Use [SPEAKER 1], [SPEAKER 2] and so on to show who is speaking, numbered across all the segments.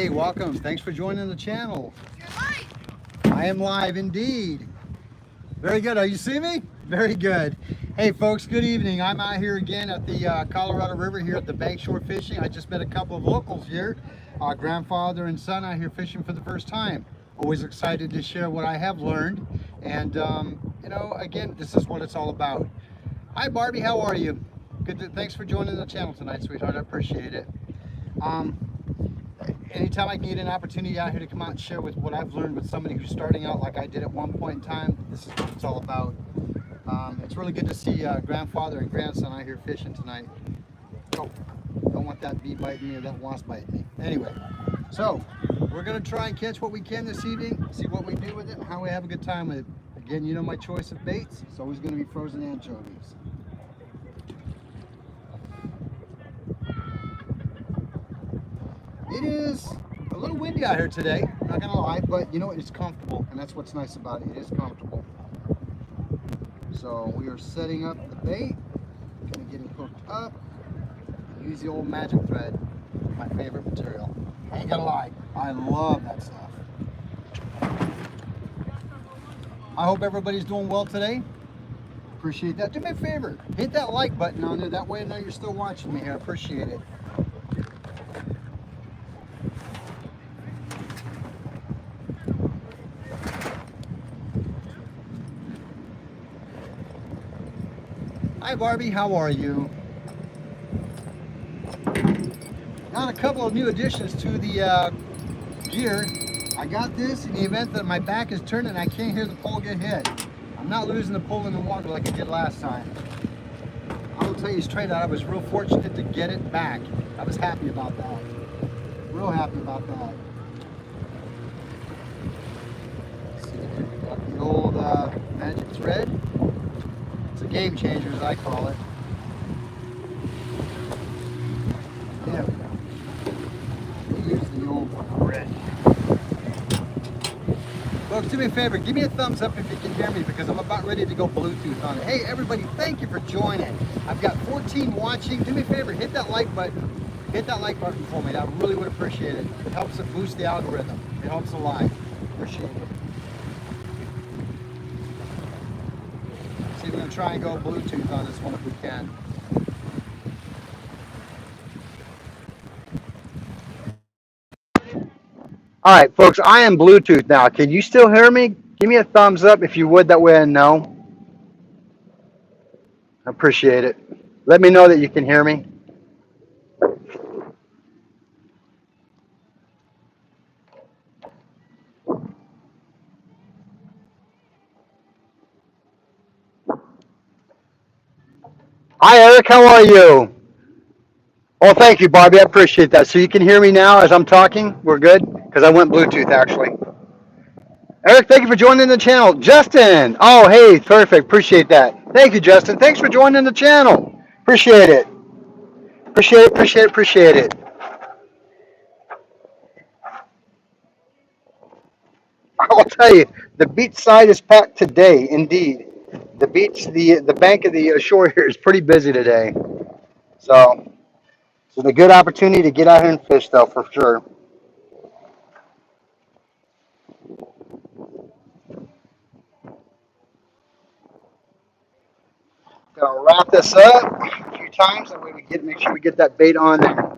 [SPEAKER 1] Hey, welcome. Thanks for joining the channel.
[SPEAKER 2] You're live.
[SPEAKER 1] I am live indeed. Very good. Are you see me? Very good. Hey, folks, good evening. I'm out here again at the Colorado River here at the bank shore fishing. I just met a couple of locals here, grandfather and son out here fishing for the first time. Always excited to share what I have learned. And, again, this is what it's all about. Hi, Barbie. How are you? Good. Thanks for joining the channel tonight, sweetheart. I appreciate it. Anytime I can get an opportunity out here to come out and share with what I've learned with somebody who's starting out like I did at one point in time, this is what it's all about. It's really good to see grandfather and grandson out here fishing tonight. Oh, don't want that bee biting me or that wasp biting me. Anyway, so we're going to try and catch what we can this evening, see what we do with it, and how we have a good time with it. Again, you know my choice of baits. It's always going to be frozen anchovies. It is a little windy out here today, not gonna lie, but you know what, it's comfortable, and that's what's nice about it. It is comfortable. So we are setting up the bait, gonna get it hooked up, use the old magic thread, my favorite material. I ain't gonna lie, I love that stuff. I hope everybody's doing well today. Appreciate that. Do me a favor, hit that like button on there, that way I know you're still watching me here. I appreciate it. Hi Barbie, how are you? Got a couple of new additions to the gear. I got this in the event that my back is turned and I can't hear the pole get hit. I'm not losing the pole in the water like I did last time. I will tell you straight out, I was real fortunate to get it back. I was happy about that. Real happy about that. Let's see here, we got the old magic thread. It's a game changer, as I call it. There we go. We use the old thread. Folks, do me a favor, give me a thumbs up if you can hear me, because I'm about ready to go Bluetooth on it. Hey, everybody, thank you for joining. I've got 14 watching. Do me a favor, hit that like button. Hit that like button for me. I really would appreciate it. It helps it boost the algorithm. It helps a lot. Appreciate it. See, we're going to try and go Bluetooth on this one if we can. All right, folks, I am Bluetooth now. Can you still hear me? Give me a thumbs up if you would, that way I know. I appreciate it. Let me know that you can hear me. Hi, Eric. How are you? Oh, thank you, Barbie. I appreciate that. So you can hear me now as I'm talking? We're good? Because I went Bluetooth, actually. Eric, thank you for joining the channel. Justin. Oh, hey, perfect. Appreciate that. Thank you, Justin. Thanks for joining the channel. Appreciate it. Appreciate it. I will tell you, the beach side is packed today, indeed. The beach, the bank of the shore here is pretty busy today. So it's a good opportunity to get out here and fish, though, for sure. Gonna wrap this up a few times, that way we make sure we get that bait on there.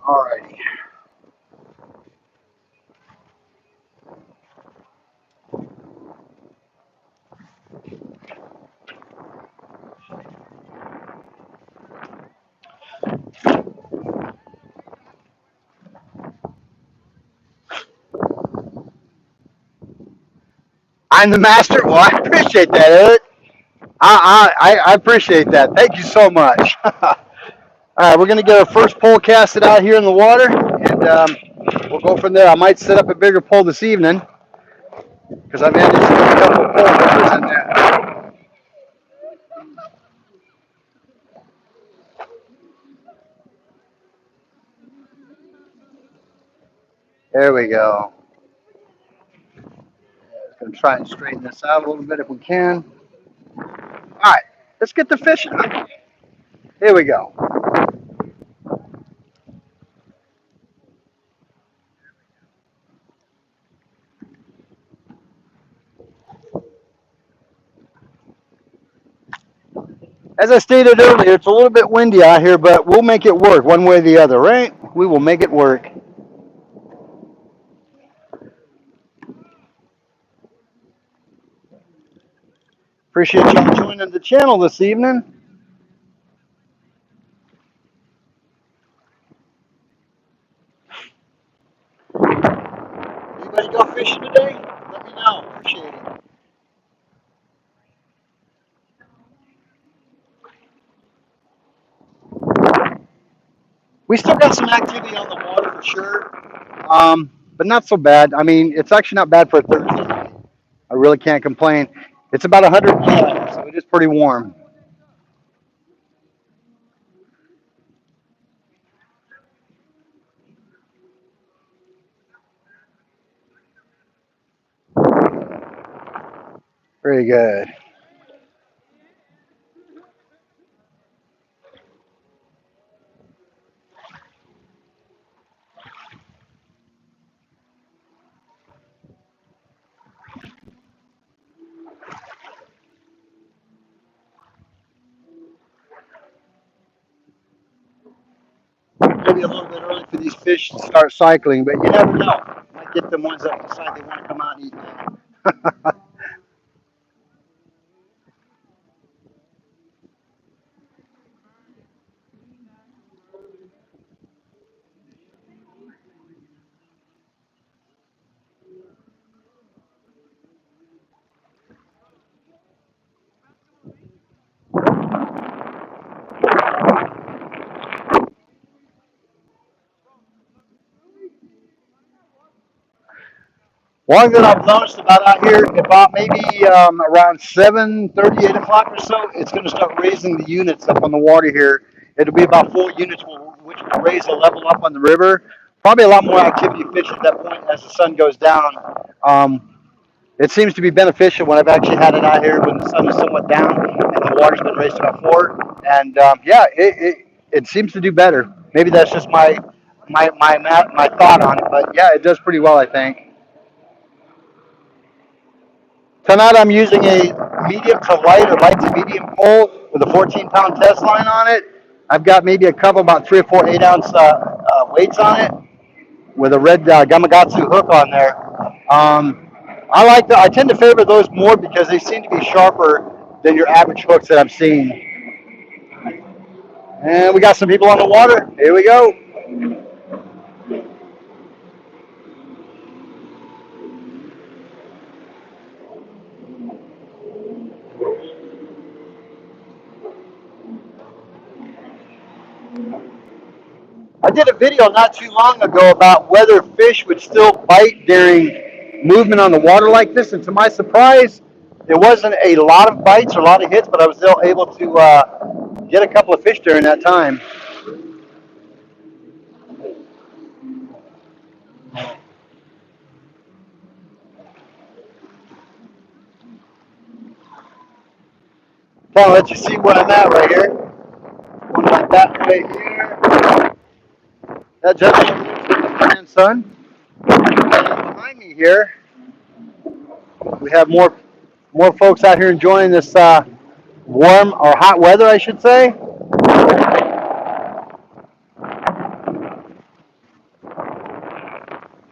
[SPEAKER 1] Alrighty. I'm the master. Well, I appreciate that, Eric. I appreciate that. Thank you so much. All right, we're gonna get our first pole casted out here in the water, and we'll go from there. I might set up a bigger pole this evening because I've had a couple of pole holders in there. There we go. Just gonna try and straighten this out a little bit if we can. All right, Let's get the fish. Here we go. As I stated earlier, it's a little bit windy out here, but we'll make it work one way or the other, right? We will make it work. Appreciate y'all joining the channel this evening. Anybody go fishing today? Let me know. Appreciate it. We still got some activity on the water for sure, but not so bad. I mean, it's actually not bad for a Thursday night. I really can't complain. It's about 100, so it is pretty warm. Very good. Maybe a little bit early for these fish to start cycling, but you never know. Might get them ones that decide they want to come out and eat now. One that I've noticed about out here, about maybe around 7:30, 8 o'clock or so, it's going to start raising the units up on the water here. It'll be about 4 units, which will raise the level up on the river. Probably a lot more activity fish at that point as the sun goes down. Um, it seems to be beneficial when I've actually had it out here when the sun is somewhat down and the water's been raised about 4. And yeah, it seems to do better. Maybe that's just my thought on it, but yeah, it does pretty well, I think. Tonight I'm using a medium to light or light to medium pole with a 14-pound test line on it. I've got maybe a couple, about 3 or 4 8-ounce weights on it with a red Gamakatsu hook on there. I like I tend to favor those more because they seem to be sharper than your average hooks that I'm seeing. And we got some people on the water. Here we go. I did a video not too long ago about whether fish would still bite during movement on the water like this, and to my surprise, there wasn't a lot of bites or a lot of hits, but I was still able to get a couple of fish during that time. I'll let you see what I'm at right here. One like that right here. That gentleman is my grandson. And behind me here, we have more folks out here enjoying this warm or hot weather, I should say.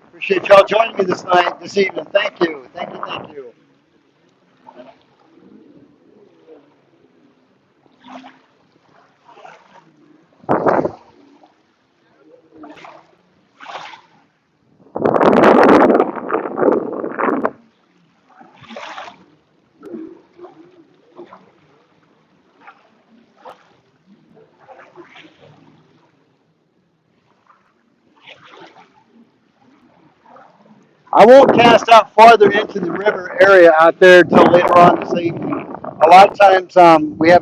[SPEAKER 1] Appreciate y'all joining me this evening. Thank you, thank you, thank you. I won't cast out farther into the river area out there until later on this evening. A lot of times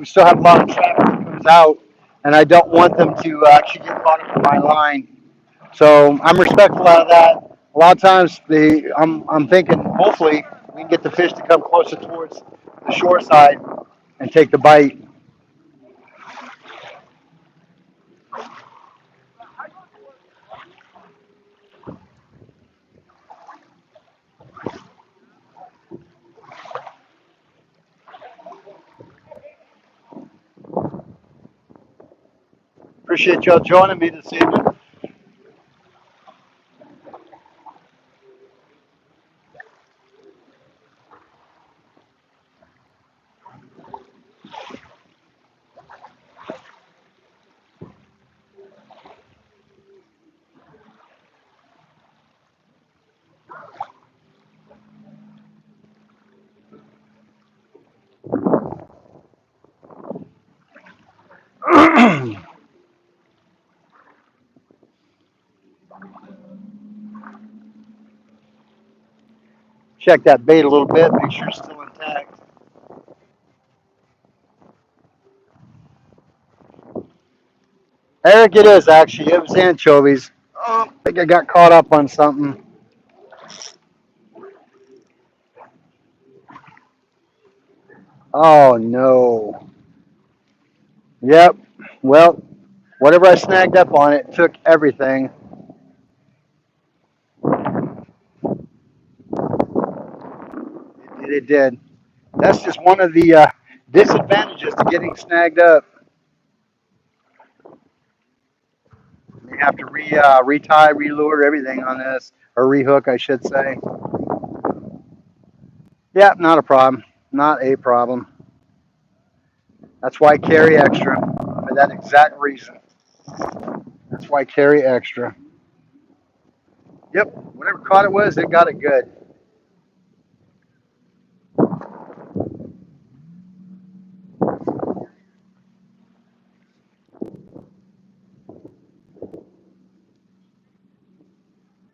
[SPEAKER 1] still have a lot of traffic that comes out, and I don't want them to actually get caught up in my line. So I'm respectful of that. A lot of times I'm thinking hopefully we can get the fish to come closer towards the shore side and take the bite. appreciate y'all joining me this evening. Check that bait a little bit, make sure it's still intact. Eric, it is actually. It was anchovies. Oh, I think I got caught up on something. Oh no. Yep. Well, whatever I snagged up on it took everything. It did. That's just one of the disadvantages to getting snagged up. You have to retie, relure everything on this, or rehook, I should say. Yeah, not a problem. Not a problem. That's why I carry extra for that exact reason. That's why I carry extra. Yep, whatever caught it was, it got it good.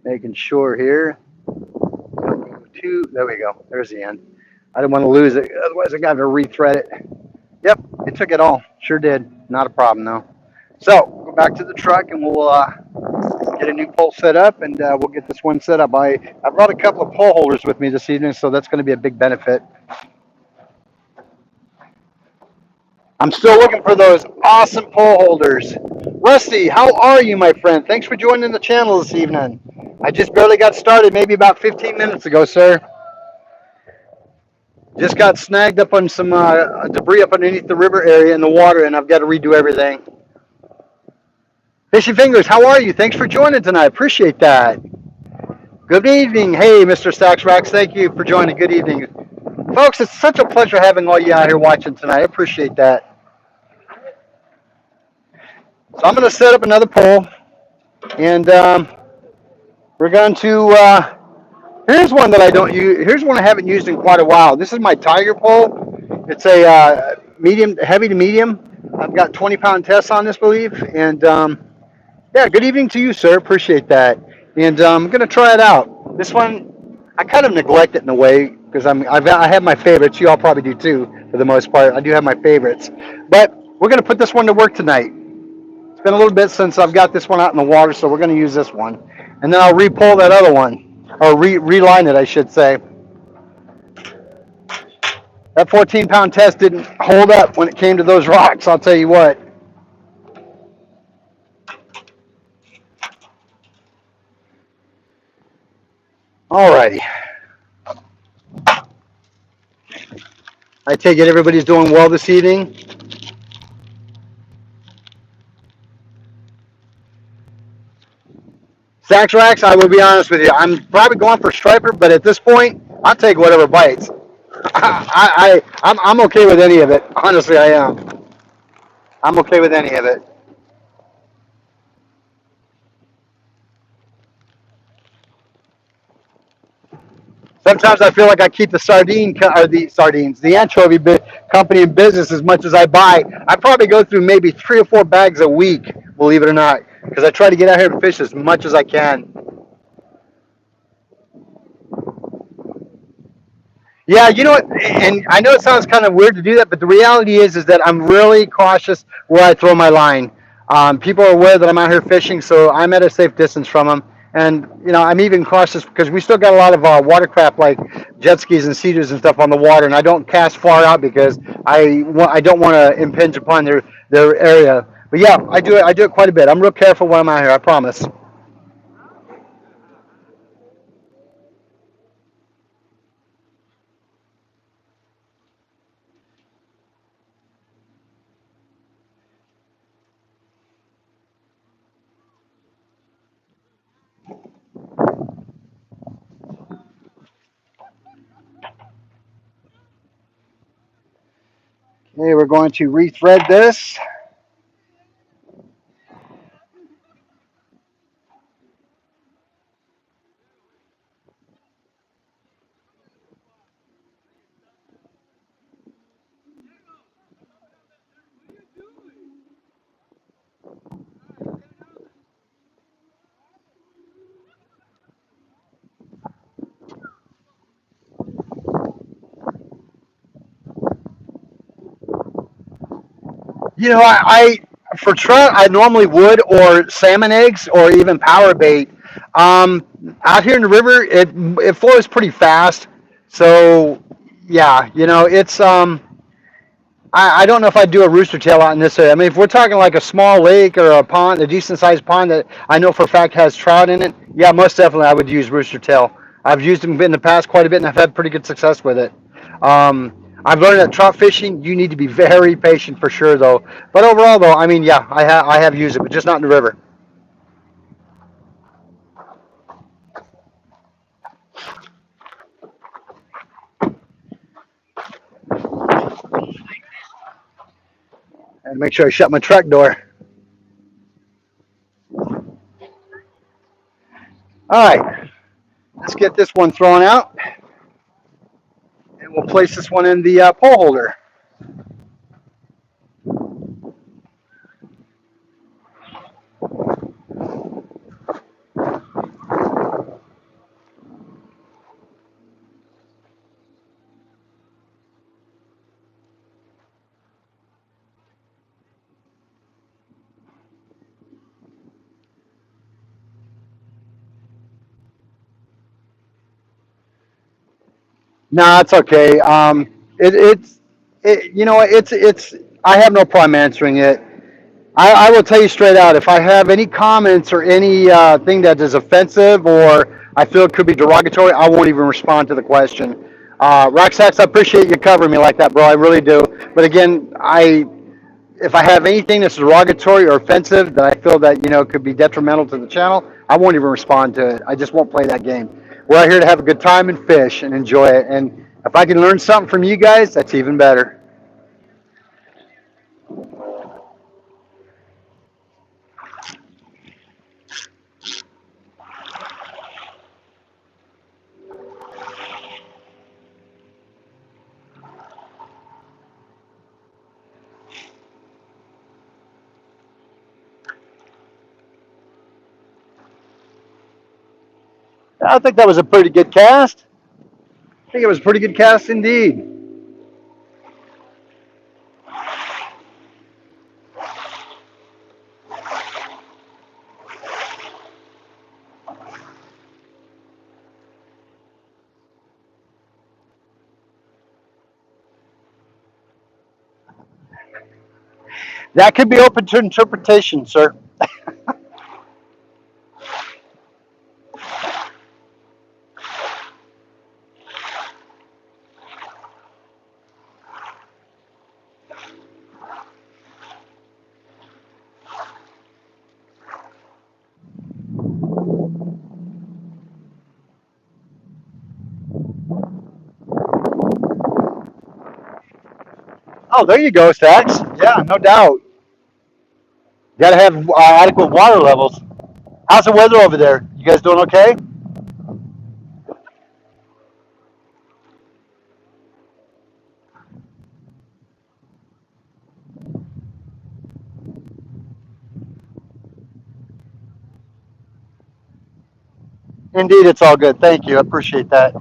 [SPEAKER 1] Making sure here. Two, there we go. There's the end. I didn't want to lose it. Otherwise, I got to rethread it. Yep, it took it all. Sure did. Not a problem, though. So, go back to the truck and we'll get a new pole set up and we'll get this one set up. I brought a couple of pole holders with me this evening, so that's going to be a big benefit. I'm still looking for those awesome pole holders. Rusty, how are you, my friend? Thanks for joining the channel this evening. I just barely got started, maybe about 15 minutes ago, sir. Just got snagged up on some debris up underneath the river area in the water, and I've got to redo everything. Fishy Fingers, how are you? Thanks for joining tonight. Appreciate that. Good evening. Hey, Mr. Stacks Rocks, thank you for joining. Good evening. Folks, it's such a pleasure having all you out here watching tonight. I appreciate that. So I'm going to set up another pole, and we're going to, here's one that I don't use. Here's one I haven't used in quite a while. This is my Tiger pole. It's a medium, heavy to medium. I've got 20-pound tests on this, believe. And yeah, good evening to you, sir. Appreciate that. And I'm going to try it out. This one, I kind of neglect it in a way because I have my favorites. You all probably do too, for the most part. I do have my favorites. But we're going to put this one to work tonight. It's been a little bit since I've got this one out in the water, so we're going to use this one. And then I'll re-pull that other one, or reline it, I should say. That 14-pound test didn't hold up when it came to those rocks, I'll tell you what. Alrighty. I take it everybody's doing well this evening. Sax Racks, I will be honest with you. I'm probably going for striper, but at this point, I'll take whatever bites. I'm okay with any of it. Honestly, I am. I'm okay with any of it. Sometimes I feel like I keep the anchovy company in business as much as I buy. I probably go through maybe 3 or 4 bags a week, believe it or not, because I try to get out here and fish as much as I can. Yeah, you know what? And I know it sounds kind of weird to do that, but the reality is that I'm really cautious where I throw my line. People are aware that I'm out here fishing, so I'm at a safe distance from them. And I'm even cautious because we still got a lot of watercraft like jet skis and cedars and stuff on the water, and I don't cast far out because I don't want to impinge upon their area. But yeah, I do it quite a bit. I'm real careful when I'm out here. I promise. Okay, we're going to rethread this. You know, for trout, I normally would, or salmon eggs, or even power bait. Um, Out here in the river, it flows pretty fast. So, yeah, you know, I don't know if I'd do a rooster tail out in this area. I mean, if we're talking like a small lake or a pond, a decent sized pond that I know for a fact has trout in it, yeah, most definitely I would use rooster tail. I've used them in the past quite a bit, and I've had pretty good success with it. I've learned that trout fishing, you need to be very patient for sure, though. But overall, though, I mean, yeah, I have used it, but just not in the river. And make sure I shut my truck door. All right, let's get this one thrown out, and we'll place this one in the pole holder. No, it's okay. It, it's, you know, it's. I have no problem answering it. I will tell you straight out. If I have any comments or any thing that is offensive or I feel it could be derogatory, I won't even respond to the question. Roxax, I appreciate you covering me like that, bro. I really do. But again, if I have anything that's derogatory or offensive that I feel that could be detrimental to the channel, I won't even respond to it. I just won't play that game. We're out here to have a good time and fish and enjoy it. And if I can learn something from you guys, that's even better. I think that was a pretty good cast. I think it was a pretty good cast indeed. That could be open to interpretation, sir. Oh, there you go, Stacks. Yeah, no doubt. Got to have adequate water levels. How's the weather over there? You guys doing okay? Indeed, it's all good. Thank you. I appreciate that.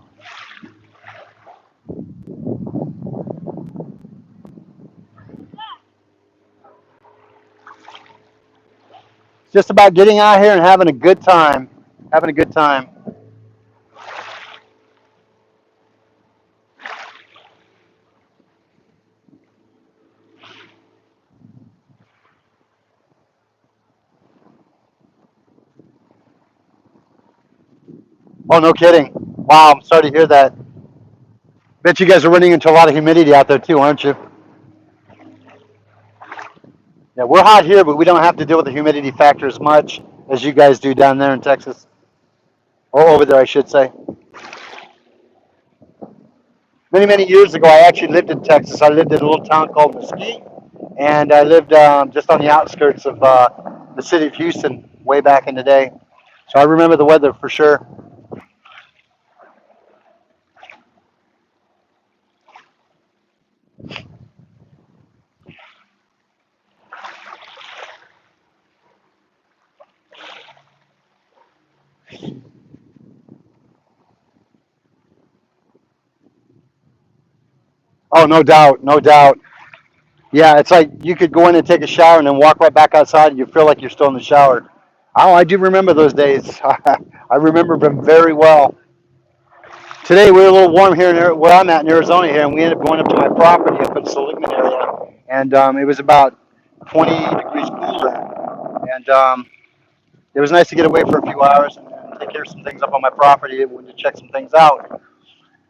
[SPEAKER 1] Just about getting out here and having a good time. Having a good time. Oh, no kidding. Wow, I'm sorry to hear that. Bet you guys are running into a lot of humidity out there too, aren't you? Yeah, we're hot here, but we don't have to deal with the humidity factor as much as you guys do down there in Texas. Or over there, I should say. Many, many years ago, I actually lived in Texas. I lived in a little town called Mesquite, and I lived just on the outskirts of the city of Houston way back in the day. So I remember the weather for sure. Oh, no doubt, no doubt. Yeah, it's like you could go in and take a shower and then walk right back outside, and you feel like you're still in the shower. Oh, I do remember those days. I remember them very well. Today we were a little warm here in where I'm at in Arizona here, and we ended up going up to my property up in the Seligman area, and it was about 20 degrees cooler, and it was nice to get away for a few hours and take care of some things up on my property and to check some things out.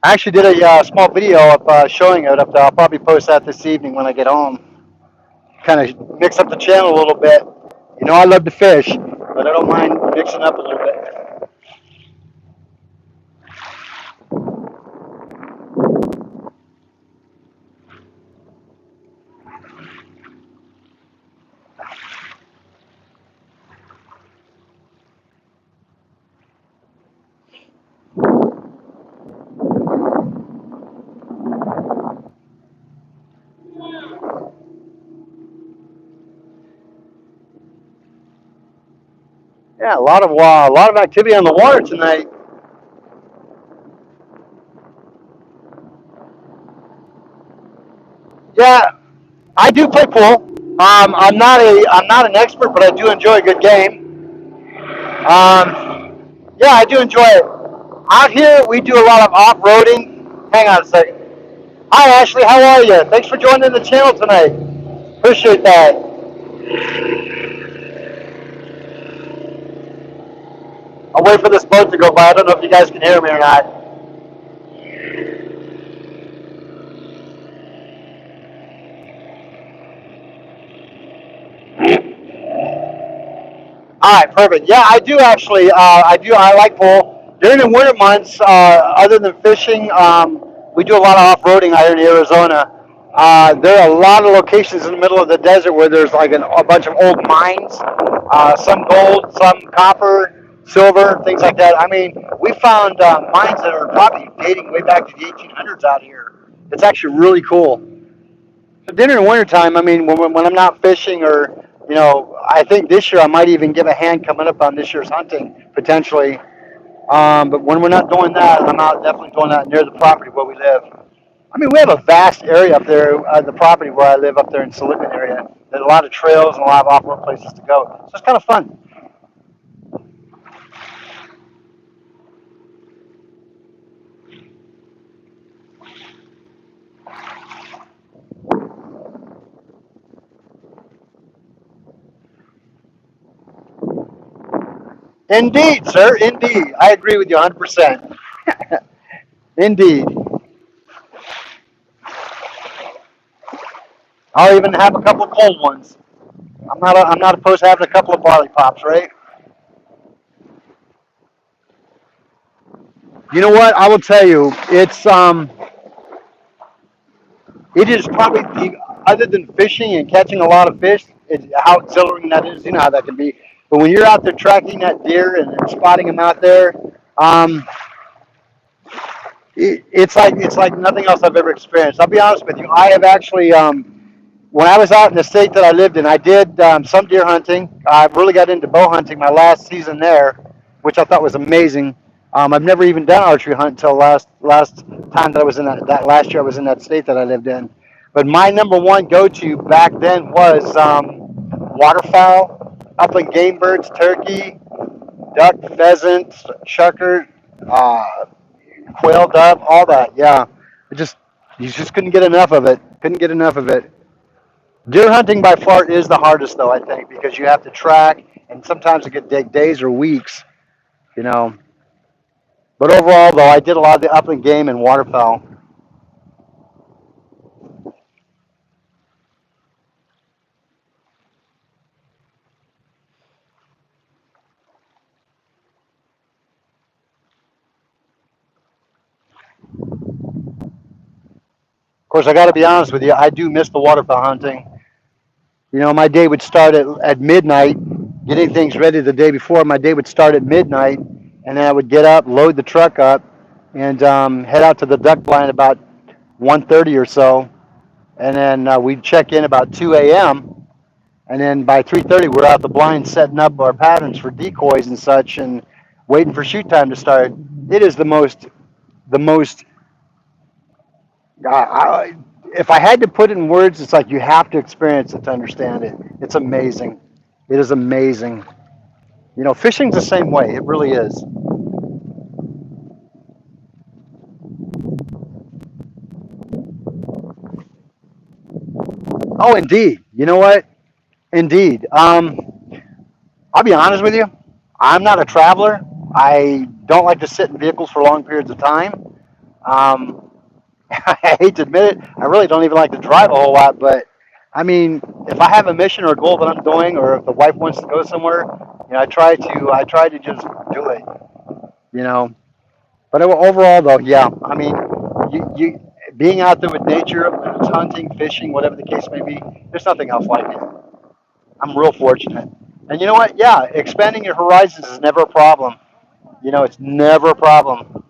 [SPEAKER 1] I actually did a small video of showing it up there. I'll probably post that this evening when I get home. Kind of mix up the channel a little bit. You know, I love to fish, but I don't mind mixing up a little bit. Yeah, a lot of activity on the water tonight. Yeah, I do play pool. I'm not an expert, but I do enjoy a good game. Yeah, I do enjoy it. Out here, we do a lot of off-roading. Hang on a second. Hi, Ashley. How are you? Thanks for joining the channel tonight. Appreciate that. I'll wait for this boat to go by. I don't know if you guys can hear me or not. All right, perfect. Yeah, I do actually. I do. I like pool during the winter months. Other than fishing, we do a lot of off-roading out here in Arizona. There are a lot of locations in the middle of the desert where there's like a bunch of old mines, some gold, some copper, silver, things like that. I mean, we found mines that are probably dating way back to the 1800s out here. It's actually really cool. Dinner in wintertime, I mean, when I'm not fishing or, you know, I think this year I might even give a hand coming up on this year's hunting, potentially. But when we're not doing that, I'm out definitely doing that near the property where we live. I mean, we have a vast area up there, the property where I live up there in Seligman area. There's a lot of trails and a lot of off-road places to go. So it's kind of fun. Indeed, sir. Indeed. I agree with you 100%. Indeed. I'll even have a couple of cold ones. I'm not opposed to having a couple of barley pops, right? You know what? I will tell you, it is probably the other than fishing and catching a lot of fish, how exhilarating that is. You know how that can be. But when you're out there tracking that deer and spotting them out there, um, it's like nothing else I've ever experienced. I'll be honest with you. I have actually when I was out in the state that I lived in, I did some deer hunting. I really got into bow hunting my last season there, which I thought was amazing. I've never even done archery hunt until last time that I was in that last year I was in that state that I lived in. But my number one go to back then was waterfowl, upland game birds, turkey, duck, pheasant, shucker, uh, quail, dove, all that. Yeah, it just you just couldn't get enough of it. Couldn't get enough of it. Deer hunting by far is the hardest, though, I think, because you have to track, and sometimes it could take days or weeks, you know. But overall, though, I did a lot of the upland game and waterfowl. course, I got to be honest with you. I do miss the waterfowl hunting. You know, my day would start at midnight, getting things ready the day before. My day would start at midnight, and then I would get up, load the truck up, and head out to the duck blind about 1:30 or so, and then we'd check in about 2 a.m. And then by 3:30, we're out the blind setting up our patterns for decoys and such, and waiting for shoot time to start. It is the most. If I had to put it in words, it's like you have to experience it to understand it. It's amazing. It is amazing. You know, fishing's the same way. It really is. Oh, indeed. You know what? Indeed. I'll be honest with you. I'm not a traveler. I don't like to sit in vehicles for long periods of time. Um, I hate to admit it. I really don't even like to drive a whole lot. But I mean, if I have a mission or a goal that I'm doing, or if the wife wants to go somewhere, you know, I try to just do it. You know. But overall, though, yeah. I mean, you being out there with nature, whether it's hunting, fishing, whatever the case may be, there's nothing else like it. I'm real fortunate. And you know what? Yeah, expanding your horizons is never a problem. You know, it's never a problem.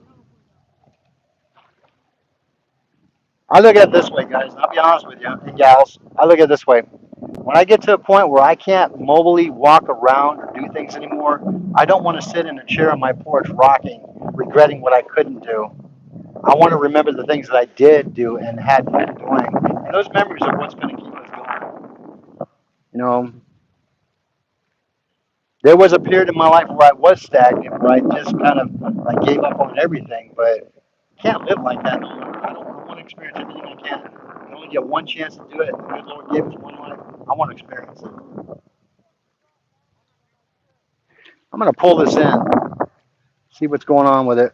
[SPEAKER 1] I look at it this way, guys. And I'll be honest with you, and gals. I look at it this way. When I get to a point where I can't mobily walk around or do things anymore, I don't want to sit in a chair on my porch rocking, regretting what I couldn't do. I want to remember the things that I did do and had been doing. And those memories are what's going to keep us going. You know, there was a period in my life where I was stagnant, where I just kind of like gave up on everything. But I can't live like that no more. I want to experience everything I can. I only get one chance to do it. The good Lord gave us one life. I want to experience it. I'm going to pull this in, see what's going on with it.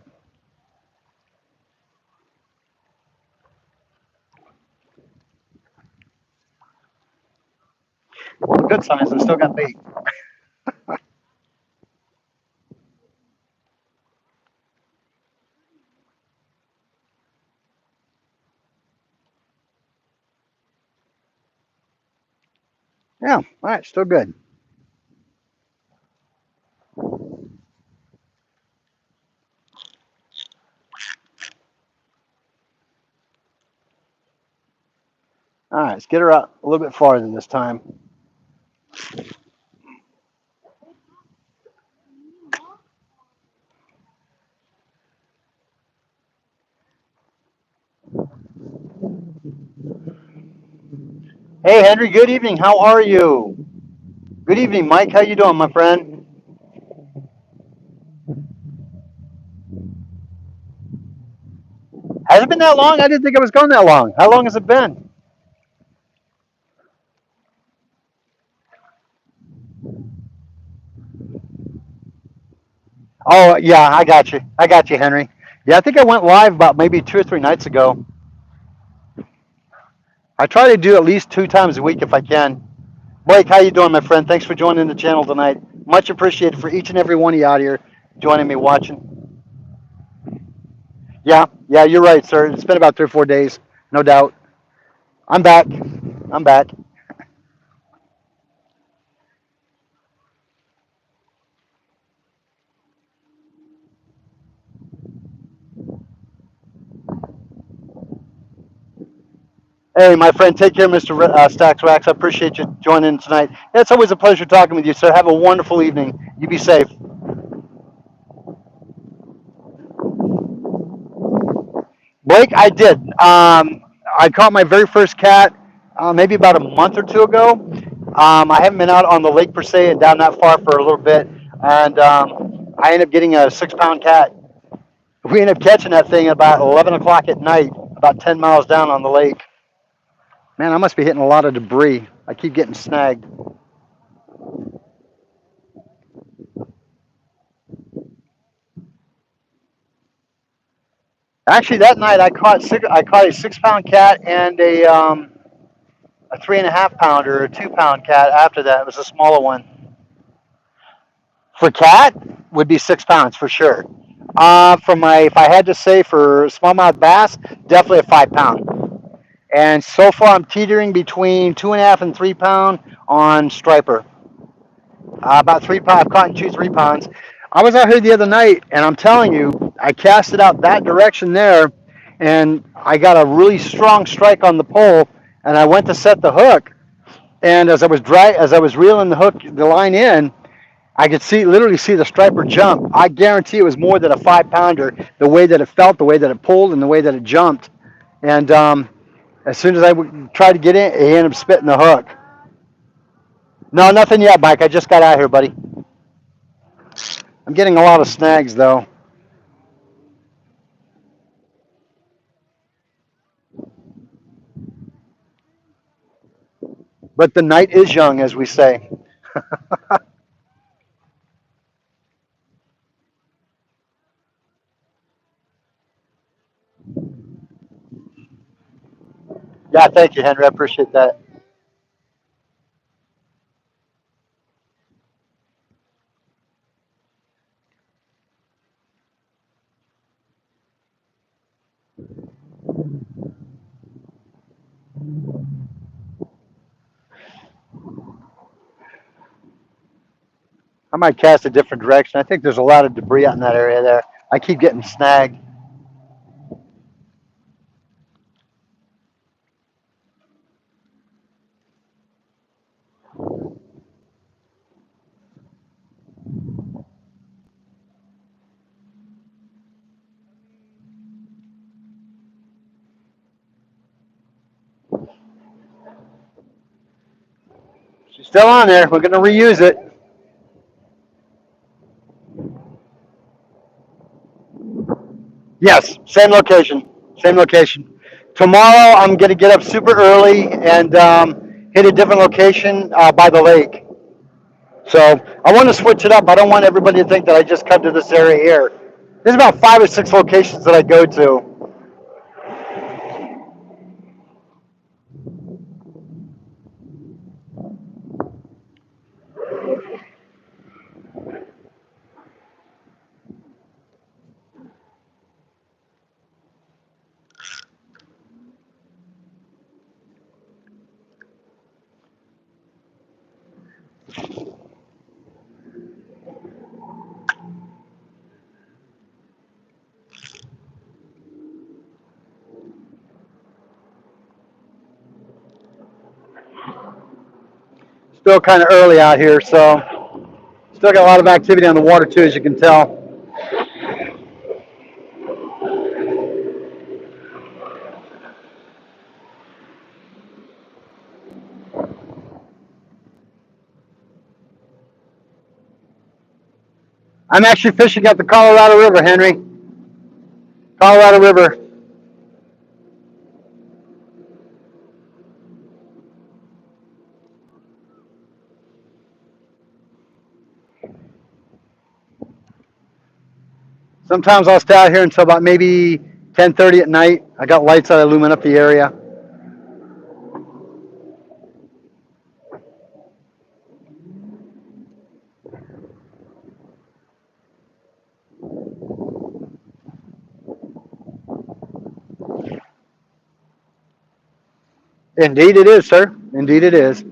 [SPEAKER 1] Well, the good sign is I still got bait. Yeah, all right, still good. All right, let's get her out a little bit farther this time. Hey, Henry. Good evening. How are you? Good evening, Mike. How you doing, my friend? Has it been that long? I didn't think it was gone that long. How long has it been? Oh, yeah, I got you. I got you, Henry. Yeah, I think I went live about maybe 2 or 3 nights ago. I try to do at least 2 times a week if I can. Blake, how you doing, my friend? Thanks for joining the channel tonight. Much appreciated for each and every one of you out here joining me watching. Yeah, yeah, you're right, sir. It's been about 3 or 4 days, no doubt. I'm back. I'm back. Hey, my friend, take care, Mr. Stacks Wax. I appreciate you joining tonight. It's always a pleasure talking with you, sir. Have a wonderful evening. You be safe. Blake, I did. I caught my very first cat maybe about a month or two ago. I haven't been out on the lake per se and down that far for a little bit, and I ended up getting a 6 pound cat. We ended up catching that thing at about 11 o'clock at night, about 10 miles down on the lake. Man, I must be hitting a lot of debris. I keep getting snagged. Actually, that night I caught a 6 pound cat and a 3.5 pounder, a 2 pound cat. After that, it was a smaller one. For cat, would be 6 pounds for sure. For my, if I had to say for smallmouth bass, definitely a 5 pound. And so far, I'm teetering between 2.5 and 3 pound on striper. About 3 pound. I've caught 2, 3 pounds. I was out here the other night, and I'm telling you, I cast it out that direction there, and I got a really strong strike on the pole. And I went to set the hook, and as I was reeling the line in, I could literally see the striper jump. I guarantee it was more than a 5 pounder. The way that it felt, the way that it pulled, and the way that it jumped. And as soon as I tried to get in, he ended up spitting the hook. No, nothing yet, Mike. I just got out here, buddy. I'm getting a lot of snags though. But the night is young, as we say. Yeah, thank you, Henry. I appreciate that. I might cast a different direction. I think there's a lot of debris out in that area there. I keep getting snagged. She's still on there. We're going to reuse it. Yes, same location. Same location. Tomorrow, I'm going to get up super early and hit a different location by the lake. So I want to switch it up. I don't want everybody to think that I just come to this area here. There's about 5 or 6 locations that I go to. Still kind of early out here, so still got a lot of activity on the water too, as you can tell. I'm actually fishing at the Colorado River, Henry. Colorado River. Sometimes I'll stay out here until about maybe 10:30 at night. I got lights that illumine up the area. Indeed it is, sir. Indeed it is.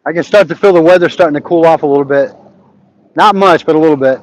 [SPEAKER 1] I can start to feel the weather starting to cool off a little bit. Not much, but a little bit.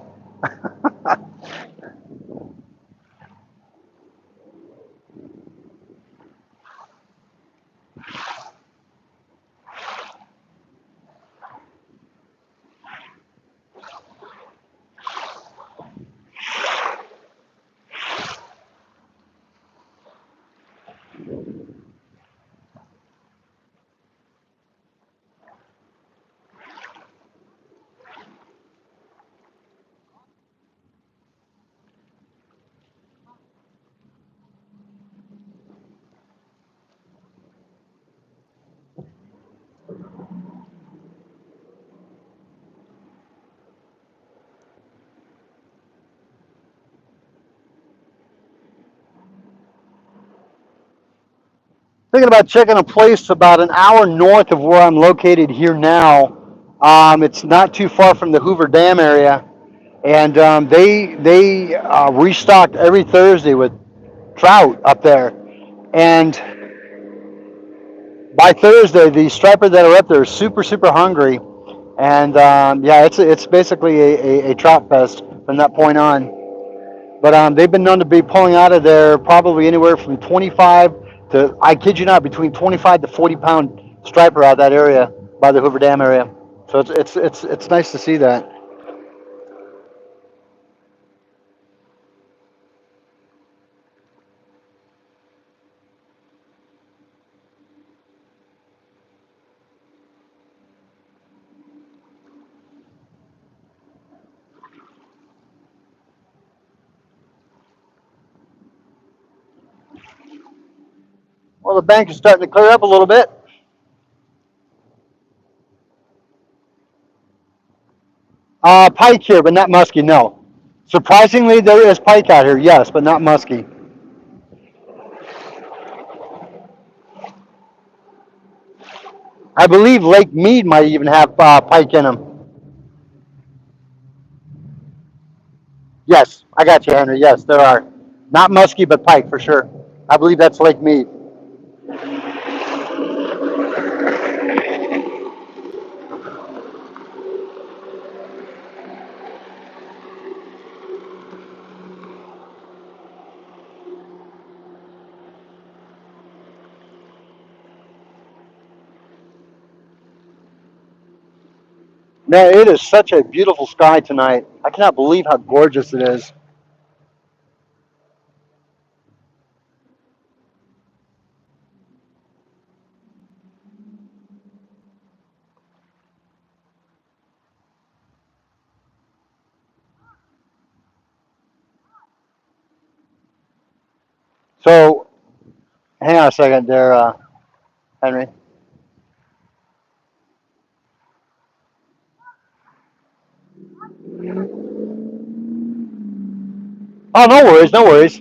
[SPEAKER 1] Thinking about checking a place about an hour north of where I'm located here now. It's not too far from the Hoover Dam area, and they restocked every Thursday with trout up there. And by Thursday, the stripers that are up there are super hungry. And yeah, it's basically a trout fest from that point on. But they've been known to be pulling out of there probably anywhere from 25 to, I kid you not, between 25 to 40 pound striper out of that area by the Hoover Dam area. So it's nice to see that. Well, the bank is starting to clear up a little bit. Pike here, but not muskie. No. Surprisingly, there is pike out here. Yes, but not muskie. I believe Lake Mead might even have pike in them. Yes, I got you, Henry. Yes, there are. Not muskie, but pike for sure. I believe that's Lake Mead. Man, it is such a beautiful sky tonight. I cannot believe how gorgeous it is. So, hang on a second there, Henry. Oh, no worries, no worries.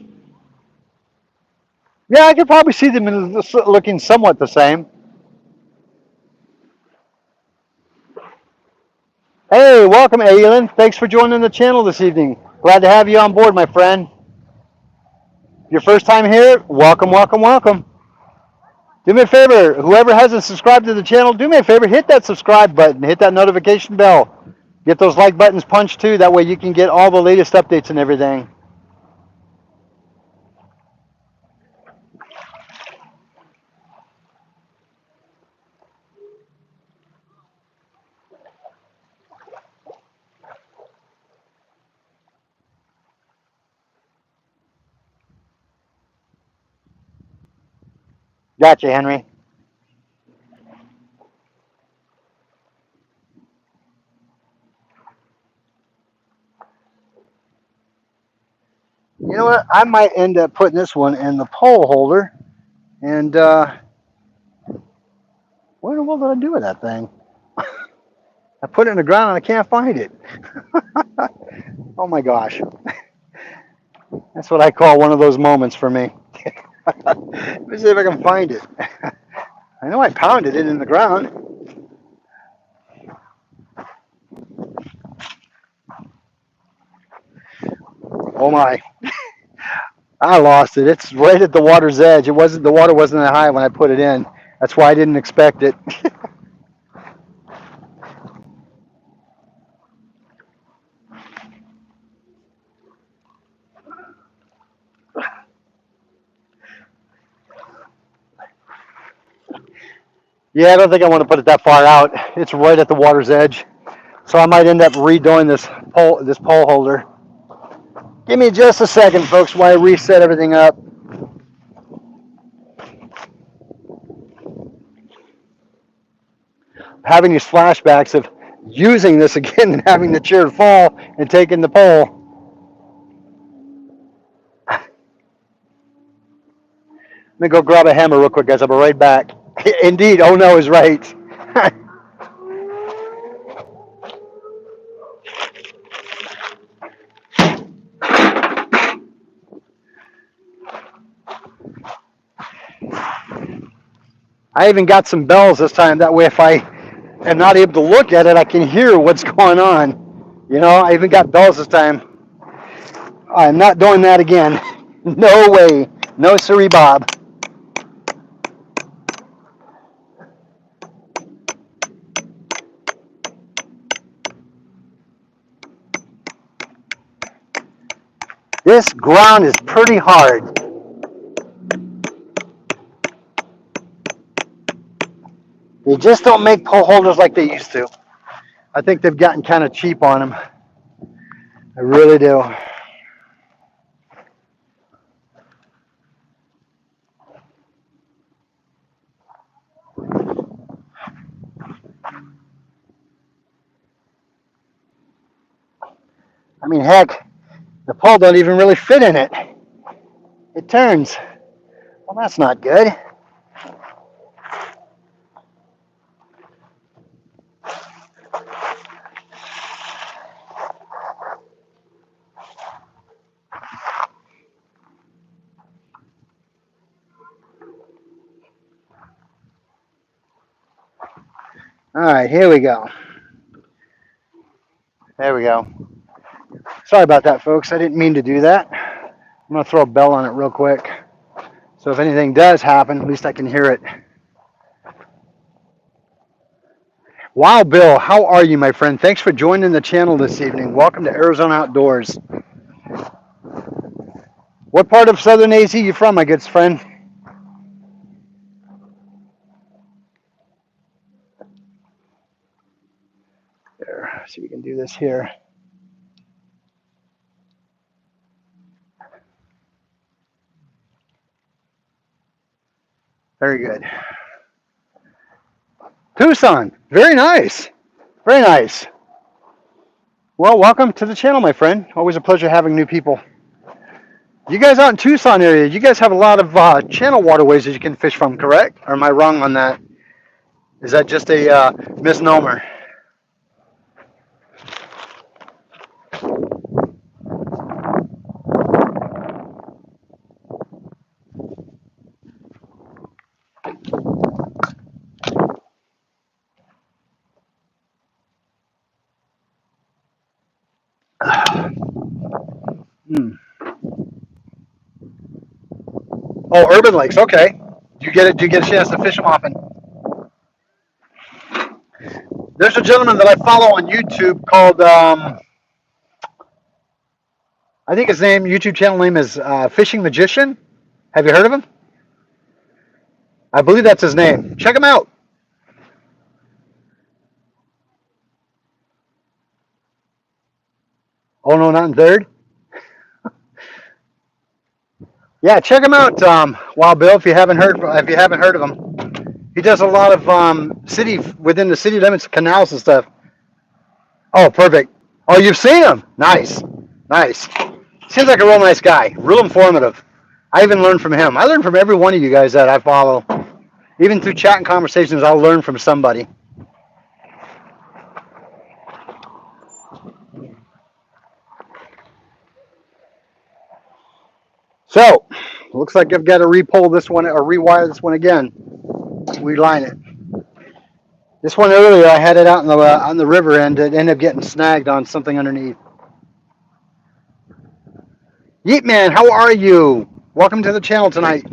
[SPEAKER 1] Yeah, I could probably see them looking somewhat the same. Hey, welcome, Aylin. Thanks for joining the channel this evening. Glad to have you on board, my friend. Your first time here? Welcome, welcome, welcome. Do me a favor, whoever hasn't subscribed to the channel, do me a favor, hit that subscribe button, hit that notification bell. Get those like buttons punched too, that way you can get all the latest updates and everything. Gotcha, Henry. You know what? I might end up putting this one in the pole holder. And what in the world did I do with that thing? I put it in the ground and I can't find it. Oh my gosh. That's what I call one of those moments for me. Let me see if I can find it. I know I pounded it in the ground. Oh my. I lost it. It's right at the water's edge. The water wasn't that high when I put it in. That's why I didn't expect it. Yeah, I don't think I want to put it that far out. It's right at the water's edge. So I might end up redoing this pole holder. Give me just a second, folks, while I reset everything up. Having these flashbacks of using this again and having the chair fall and taking the pole. Let me go grab a hammer real quick, guys. I'll be right back. Indeed, oh no is right. I even got some bells this time. That way, if I am not able to look at it, I can hear what's going on. You know, I even got bells this time. I'm not doing that again. No way. No siree, Bob. This ground is pretty hard. They just don't make pole holders like they used to. I think they've gotten kind of cheap on them. I really do. I mean, heck, the pole don't even really fit in it. It turns. Well, that's not good. All right, here we go. There we go. Sorry about that, folks. I didn't mean to do that. I'm going to throw a bell on it real quick. So if anything does happen, at least I can hear it. Wow, Bill, how are you, my friend? Thanks for joining the channel this evening. Welcome to Arizona Outdoors. What part of Southern AZ you from, my good friend? There, see if we can do this here. Very good. Tucson, very nice. Very nice. Well, welcome to the channel, my friend. Always a pleasure having new people. You guys out in Tucson area, you guys have a lot of channel waterways that you can fish from, correct? Or am I wrong on that? Is that just a misnomer? Oh, urban lakes. Okay. Do you get it? Do you get a chance to fish them often? There's a gentleman that I follow on YouTube called I think his YouTube channel name is Fishing Magician. Have you heard of him? I believe that's his name. Check him out. Oh no, not in third. Yeah, check him out, Wild Bill. If you haven't heard of him, he does a lot of city within the city limits, canals and stuff. Oh, perfect. Oh, you've seen him? Nice, nice. Seems like a real nice guy. Real informative. I even learned from him. I learn from every one of you guys that I follow. Even through chat and conversations, I'll learn from somebody. So, looks like I've got to re-pull this one or rewire this one again. Reline it. This one earlier, I had it out on the river and it ended up getting snagged on something underneath. Yeet Man, how are you? Welcome to the channel tonight.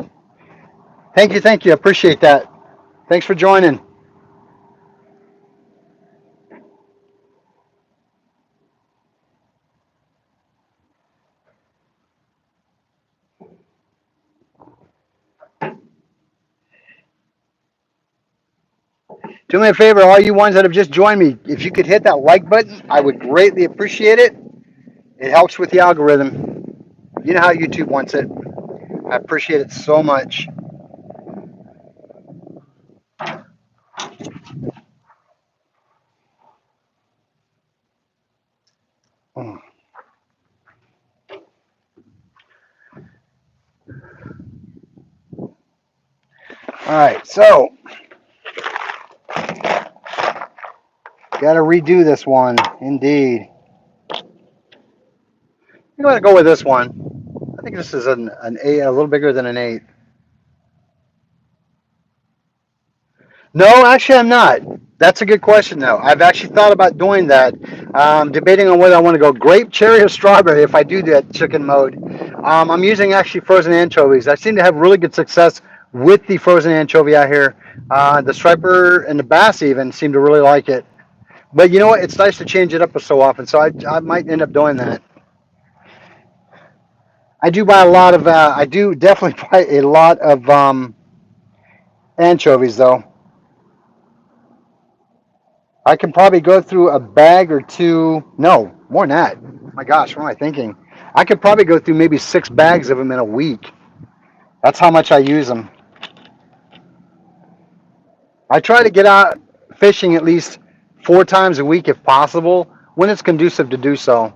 [SPEAKER 1] Thank you, thank you. Appreciate that. Thanks for joining. Do me a favor, all you ones that have just joined me, if you could hit that like button, I would greatly appreciate it. It helps with the algorithm. You know how YouTube wants it. I appreciate it so much. All right, so got to redo this one, indeed. I'm going to go with this one. I think this is an 8, a little bigger than an 8. No, actually, I'm not. That's a good question, though. I've actually thought about doing that, debating on whether I want to go grape, cherry, or strawberry if I do that chicken mode. I'm using actually frozen anchovies. I seem to have really good success with the frozen anchovy out here. The striper and the bass even seem to really like it. But you know what? It's nice to change it up so often, so I might end up doing that. I do buy a lot of. I do definitely buy a lot of anchovies, though. I can probably go through a bag or two. No, more than that. My gosh, what am I thinking? I could probably go through maybe 6 bags of them in a week. That's how much I use them. I try to get out fishing at least 4 times a week if possible, when it's conducive to do so.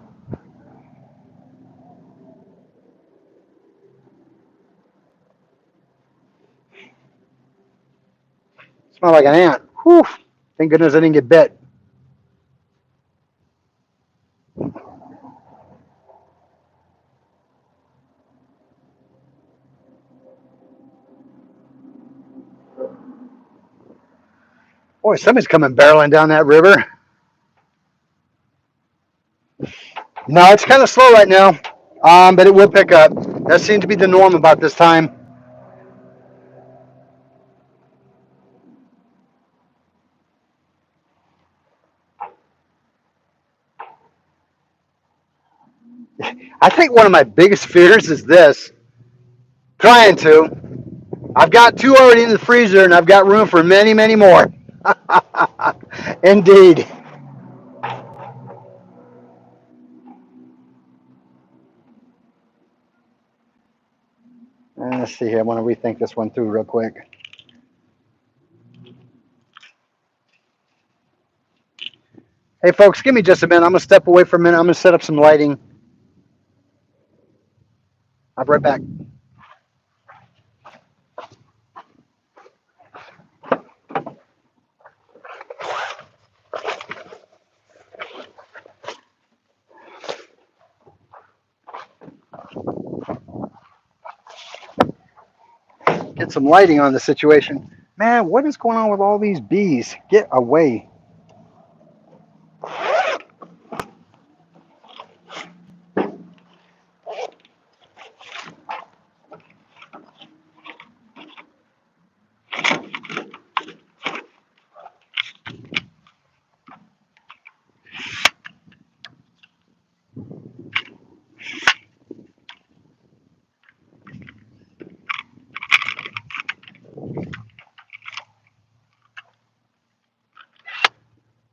[SPEAKER 1] Smell like an ant. Whew. Thank goodness I didn't get bit. Boy, somebody's coming barreling down that river. No, it's kind of slow right now, but it will pick up. That seems to be the norm about this time. I think one of my biggest fears is this. Trying to. I've got 2 already in the freezer, and I've got room for many, many more. Indeed. Let's see here. I want to rethink this one through real quick. Hey, folks, give me just a minute. I'm going to step away for a minute. I'm going to set up some lighting. I'll be right back. Get some lighting on the situation. Man, what is going on with all these bees? Get away.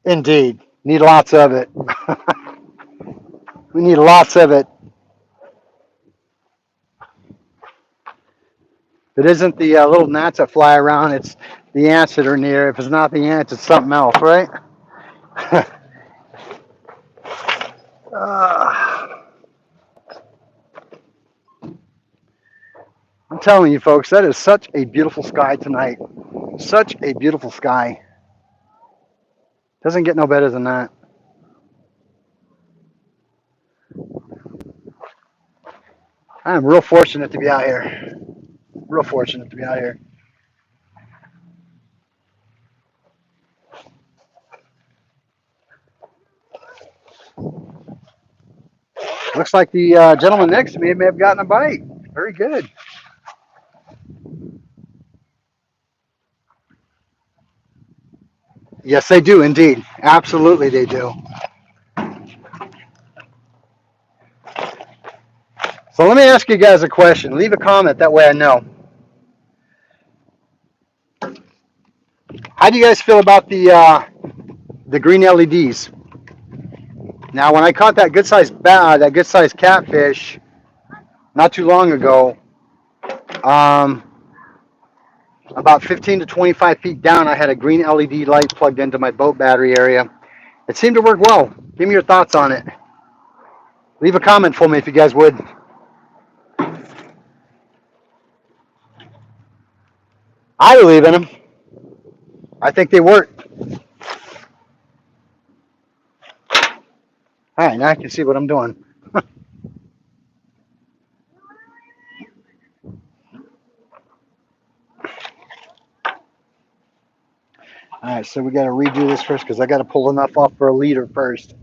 [SPEAKER 1] Indeed. Need lots of it. We need lots of it. If it isn't the little gnats that fly around, it's the ants that are near. If it's not the ants, it's something else, right? I'm telling you, folks, that is such a beautiful sky tonight. Such a beautiful sky. Doesn't get no better than that. I am real fortunate to be out here. Real fortunate to be out here. Looks like the gentleman next to me may have gotten a bite. Very good. Yes, they do indeed. Absolutely, they do. So let me ask you guys a question. Leave a comment, that way I know. How do you guys feel about the green LEDs? Now, when I caught that good sized catfish not too long ago, um, about 15 to 25 feet down, I had a green LED light plugged into my boat battery area. It seemed to work well. Give me your thoughts on it. Leave a comment for me if you guys would. I believe in them. I think they work. All right, now I can see what I'm doing. All right, so we got to redo this first because I got to pull enough off for a leader first.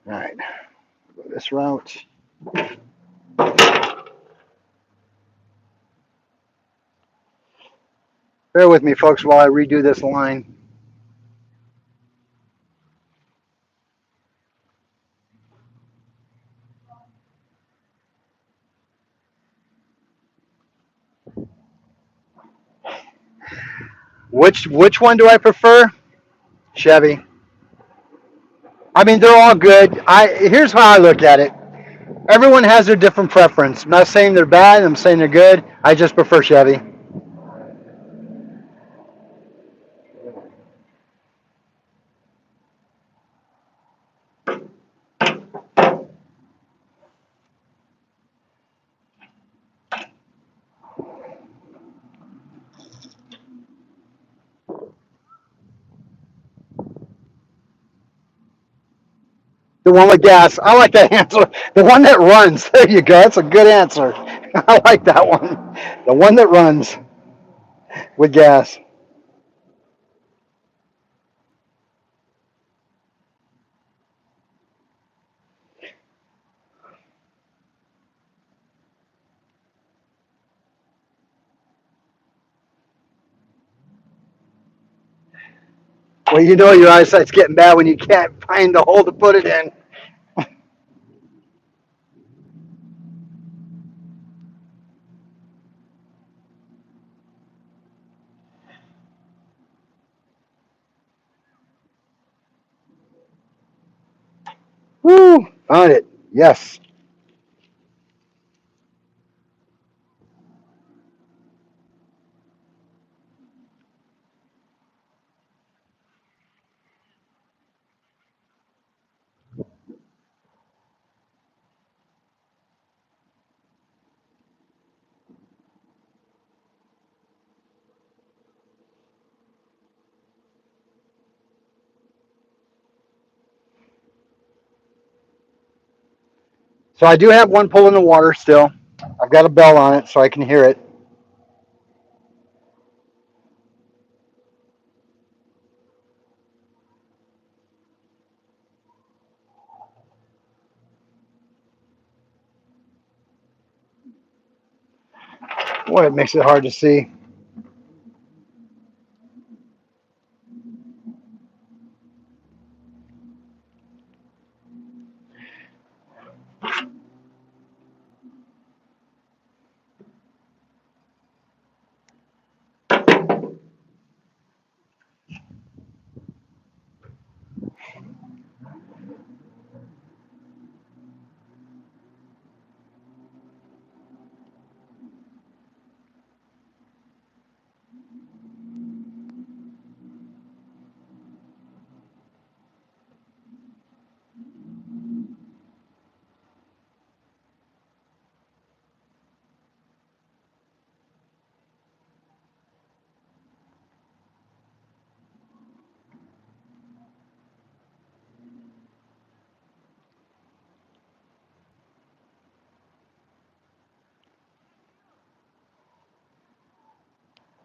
[SPEAKER 1] All right, go this route. Bear with me, folks, while I redo this line. Which one do I prefer? Chevy. I mean, they're all good. Here's how I look at it. Everyone has their different preference. I'm not saying they're bad. I'm saying they're good. I just prefer Chevy. The one with gas. I like that answer. The one that runs. There you go. That's a good answer. I like that one. The one that runs with gas. Well, you know your eyesight's getting bad when you can't find the hole to put it in. Woo! Found it. Yes. So I do have one pull in the water still. I've got a bell on it so I can hear it. Boy, it makes it hard to see.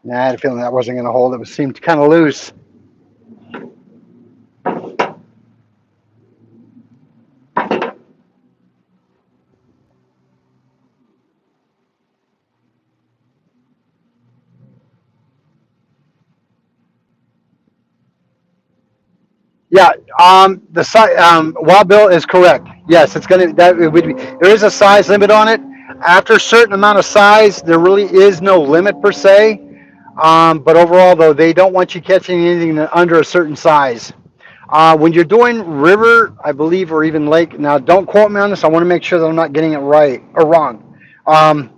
[SPEAKER 1] Nah, I had a feeling that wasn't going to hold. It seemed kind of loose. Yeah, the size, Wild Bill is correct. Yes, it's gonna that it would be. There is a size limit on it. After a certain amount of size, there really is no limit per se. But overall, though, they don't want you catching anything under a certain size. When you're doing river, I believe, or even lake. Now, don't quote me on this. I want to make sure that I'm not getting it right or wrong. Um,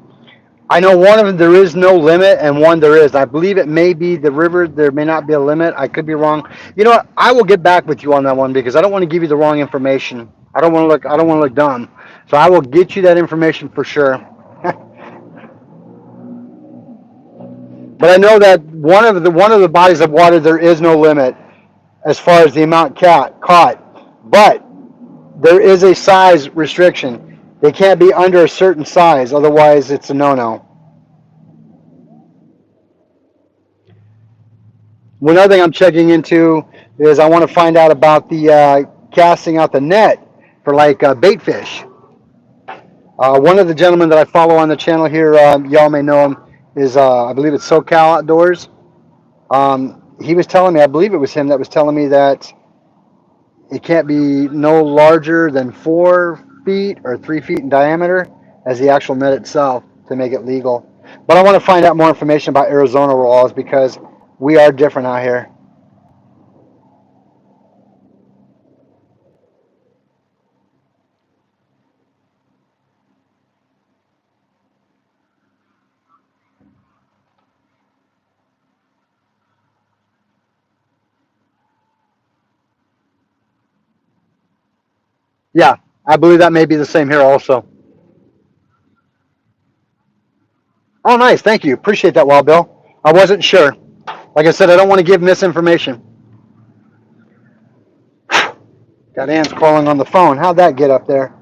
[SPEAKER 1] I know one of them there is no limit, and one there is. I believe it may be the river. There may not be a limit. I could be wrong. You know what? I will get back with you on that one because I don't want to give you the wrong information. I don't want to look. I don't want to look dumb. So I will get you that information for sure. But I know that one of the bodies of water there is no limit as far as the amount caught. But there is a size restriction. They can't be under a certain size, otherwise it's a no-no. One other thing I'm checking into is I want to find out about the casting out the net for like bait fish. One of the gentlemen that I follow on the channel here, y'all may know him, is I believe it's SoCal Outdoors. He was telling me, I believe it was him that was telling me that it can't be no larger than 4 feet or 3 feet in diameter as the actual net itself to make it legal. But I want to find out more information about Arizona laws because We are different out here. Yeah, I believe that may be the same here also. Oh, nice. Thank you. Appreciate that, Wild Bill. I wasn't sure. Like I said, I don't want to give misinformation. Got ants crawling on the phone. How'd that get up there?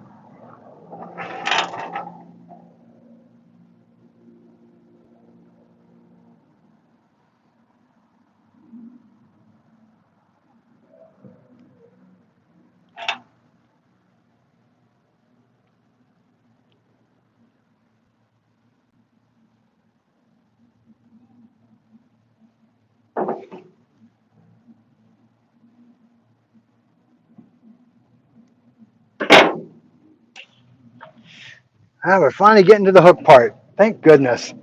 [SPEAKER 1] Ah, we're finally getting to the hook part. Thank goodness.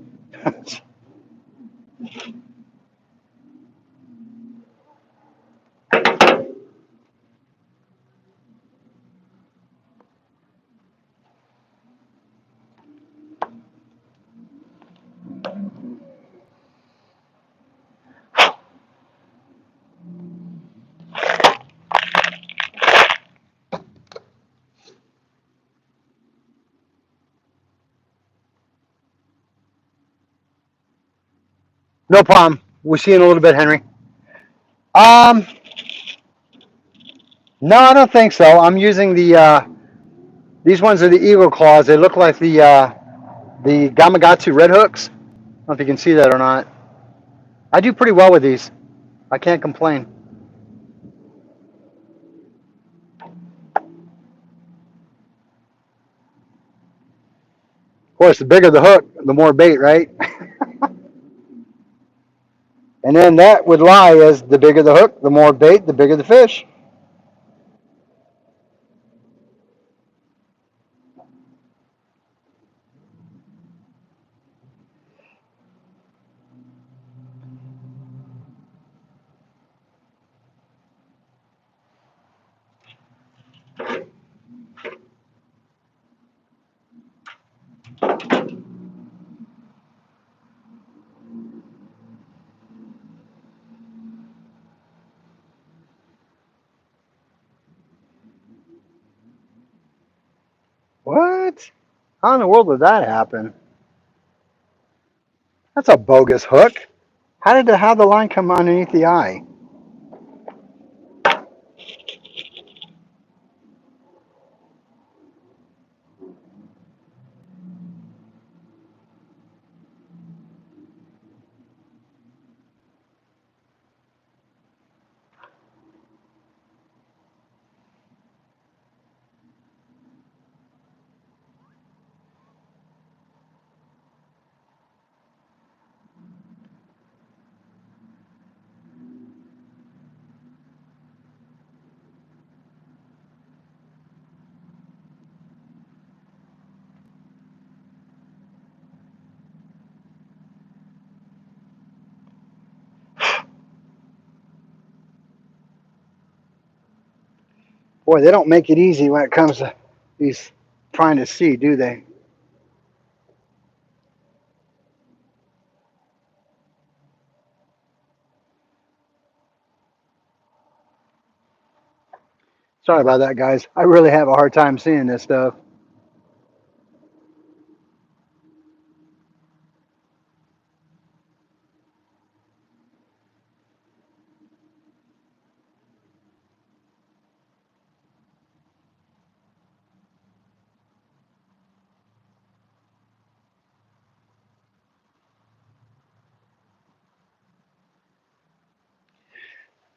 [SPEAKER 1] No problem. We'll see you in a little bit, Henry. Um, no, I don't think so. I'm using these ones are the Eagle Claws. They look like the Gamakatsu red hooks. I don't know if you can see that or not. I do pretty well with these. I can't complain. Of course, the bigger the hook, the more bait, right? And then that would lie as the bigger the hook, the more bait, the bigger the fish. What? How in the world did that happen? That's a bogus hook. How the line come underneath the eye? Boy, they don't make it easy when it comes to these trying to see, do they? Sorry about that, guys. I really have a hard time seeing this stuff.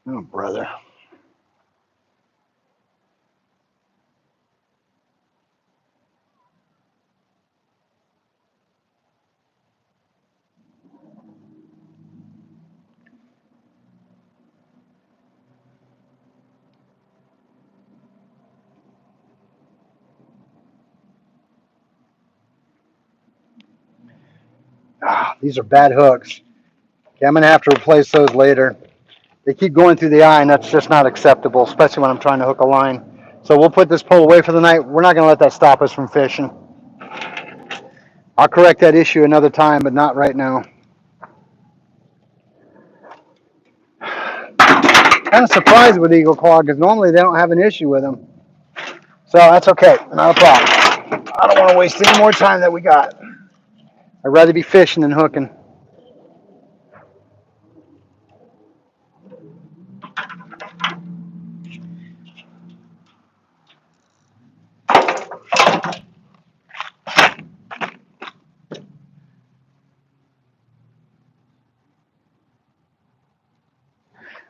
[SPEAKER 1] Oh, brother. Ah, these are bad hooks. Okay, I'm going to have to replace those later. They keep going through the eye, and that's just not acceptable, especially when I'm trying to hook a line. So we'll put this pole away for the night. We're not going to let that stop us from fishing. I'll correct that issue another time, but not right now. Kind of surprised with eagle claw because normally they don't have an issue with them. So that's okay, not a problem. I don't want to waste any more time that we got. I'd rather be fishing than hooking.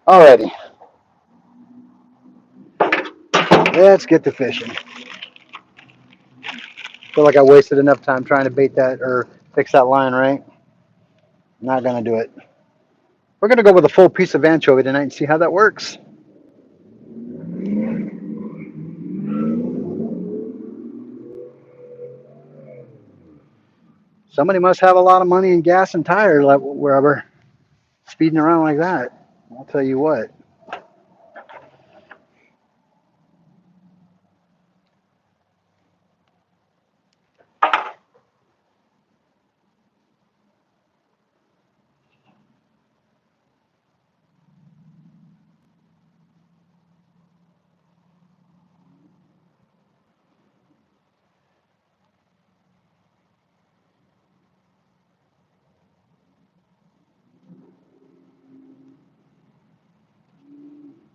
[SPEAKER 1] Alrighty, let's get to fishing. Feel like I wasted enough time trying to bait that or fix that line, right? Not gonna do it. We're gonna go with a full piece of anchovy tonight and see how that works. Somebody must have a lot of money in gas and tires wherever speeding around like that. I'll tell you what.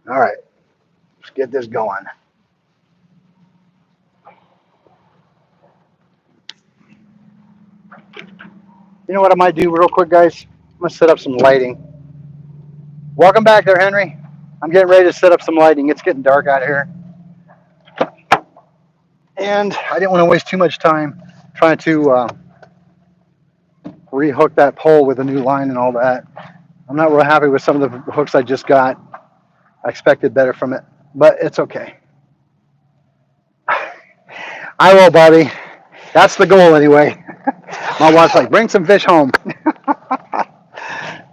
[SPEAKER 1] All right, let's get this going. You know what I might do real quick, guys? I'm gonna set up some lighting. Welcome back there, Henry. I'm getting ready to set up some lighting. It's getting dark out here. And I didn't want to waste too much time trying to rehook that pole with a new line and all that. I'm not real happy with some of the hooks I just got. I expected better from it, but it's okay. I will, Bobby. That's the goal anyway. My wife's like, bring some fish home.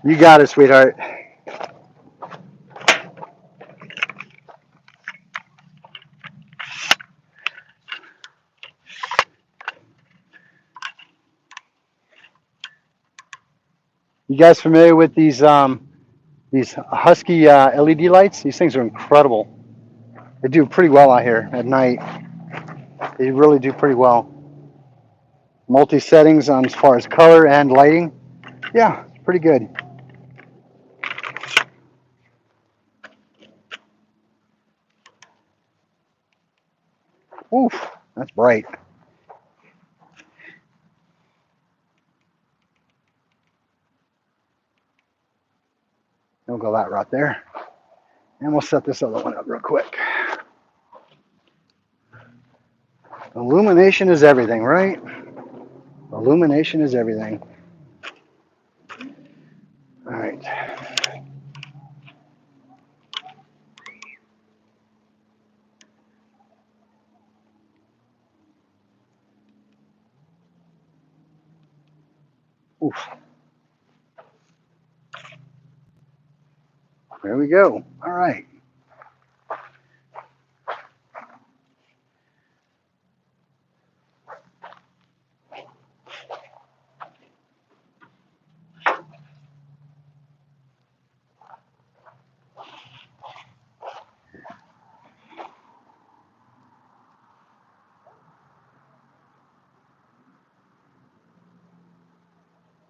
[SPEAKER 1] You got it, sweetheart. You guys familiar with these Husky LED lights? These things are incredible. They do pretty well out here at night. They really do pretty well. Multi settings on as far as color and lighting. Yeah, it's pretty good. Oof, that's bright. We'll go that route there. And we'll set this other one up real quick. Illumination is everything, right? Illumination is everything. All right. Oof. There we go. All right.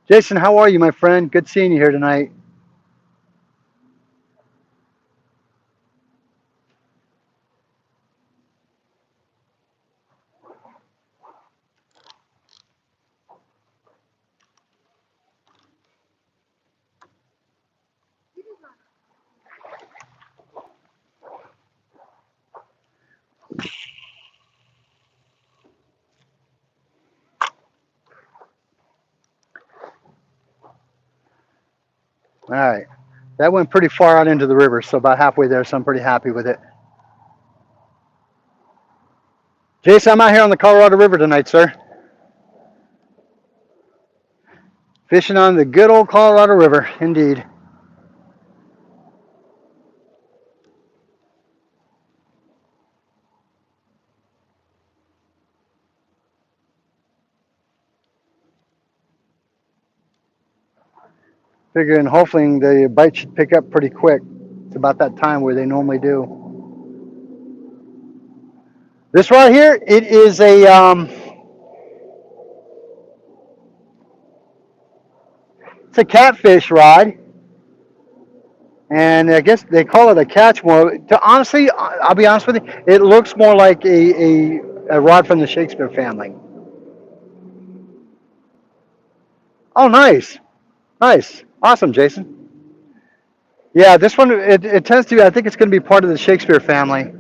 [SPEAKER 1] Jason, how are you, my friend? Good seeing you here tonight. All right. That went pretty far out into the river, so about halfway there, so I'm pretty happy with it. Jason, I'm out here on the Colorado River tonight, sir. Fishing on the good old Colorado River, indeed. Figuring hopefully the bite should pick up pretty quick. It's about that time where they normally do. This right here, it is it's a catfish rod, and I guess they call it a catch more. To honestly, I'll be honest with you, it looks more like a rod from the Shakespeare family. Oh, nice, nice, awesome, Jason. Yeah, this one it tends to. I think it's going to be part of the Shakespeare family.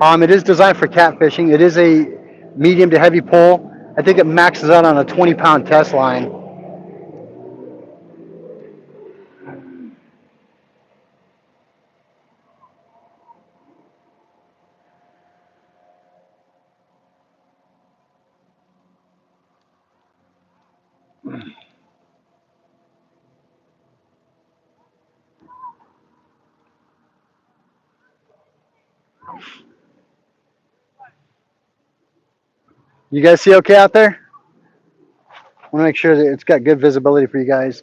[SPEAKER 1] It is designed for catfishing. It is a medium to heavy pull. I think it maxes out on a 20-pound test line. You guys see okay out there? I want to make sure that it's got good visibility for you guys.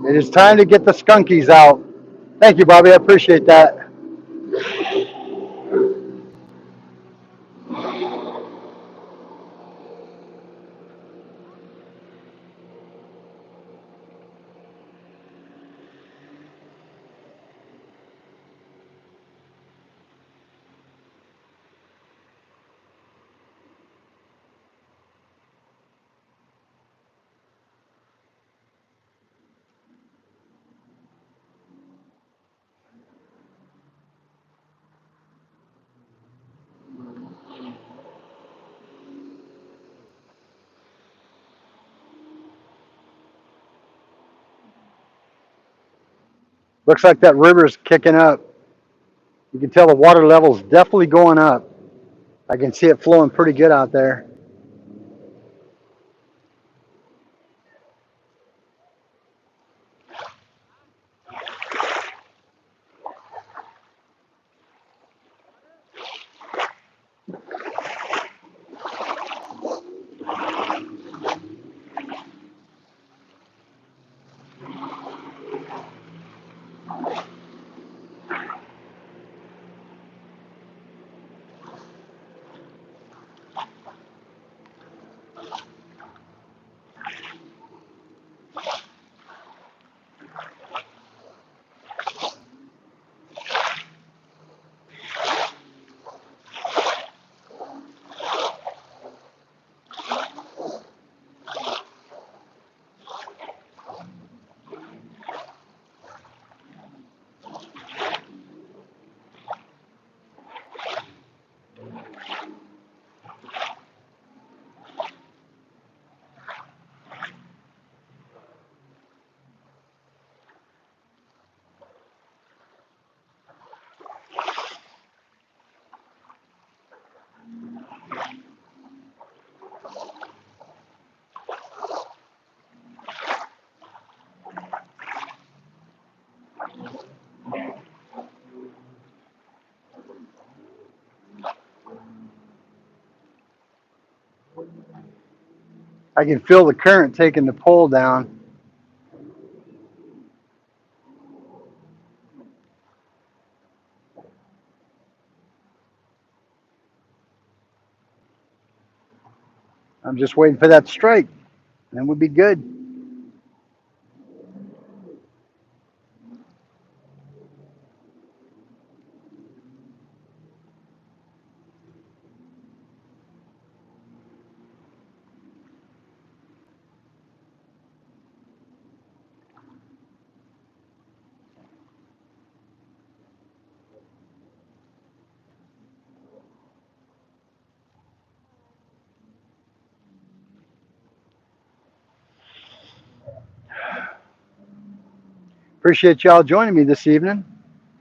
[SPEAKER 1] It is time to get the skunkies out. Thank you, Bobby. I appreciate that. Looks like that river's kicking up. You can tell the water level's definitely going up. I can see it flowing pretty good out there. I can feel the current taking the pole down. I'm just waiting for that strike, and we'll be good. Appreciate y'all joining me this evening,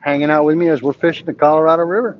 [SPEAKER 1] hanging out with me as we're fishing the Colorado River.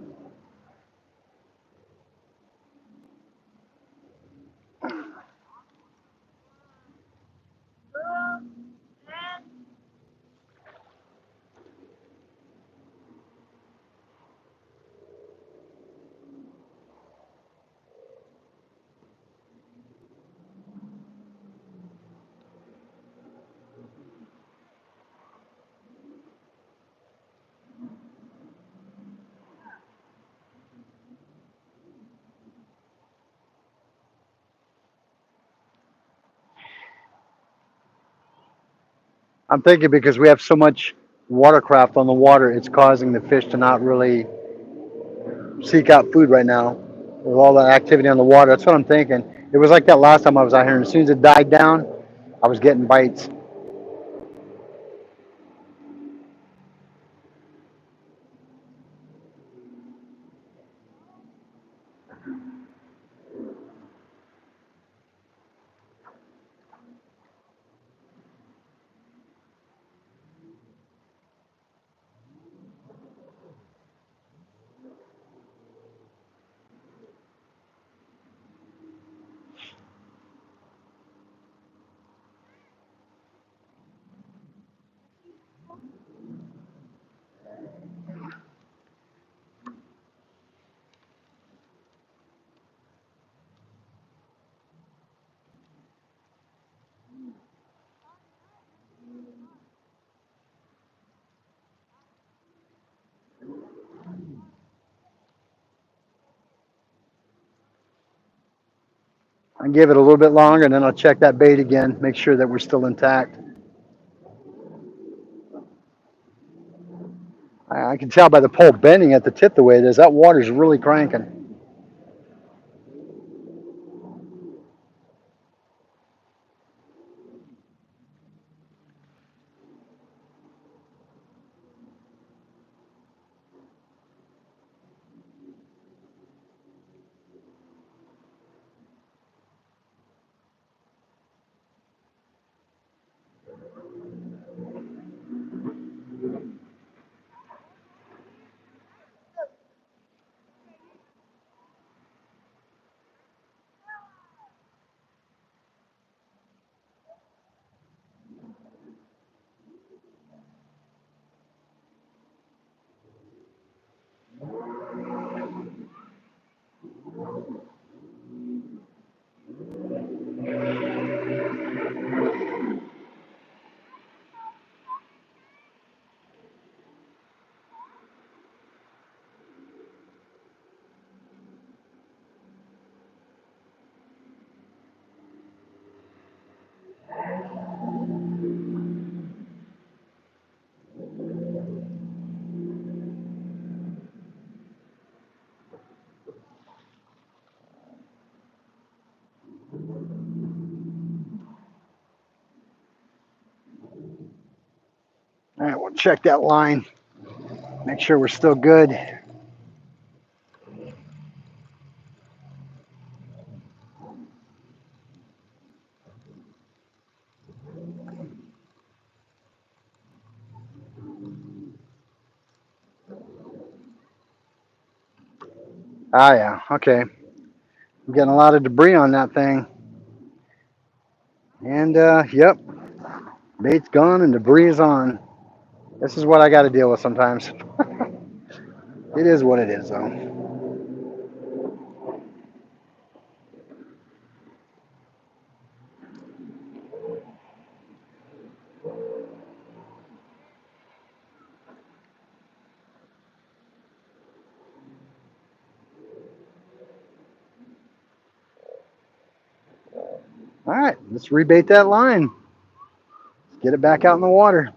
[SPEAKER 1] I'm thinking because we have so much watercraft on the water, it's causing the fish to not really seek out food right now with all the activity on the water. That's what I'm thinking. It was like that last time I was out here, and as soon as it died down, I was getting bites. I give it a little bit longer, and then I'll check that bait again, make sure that we're still intact. I can tell by the pole bending at the tip the way it is. That water's really cranking. All right, we'll check that line, make sure we're still good. Ah, yeah, okay. I'm getting a lot of debris on that thing. And, yep, bait's gone and debris is on. This is what I got to deal with sometimes. It is what it is, though. All right, let's rebait that line. Get it back out in the water.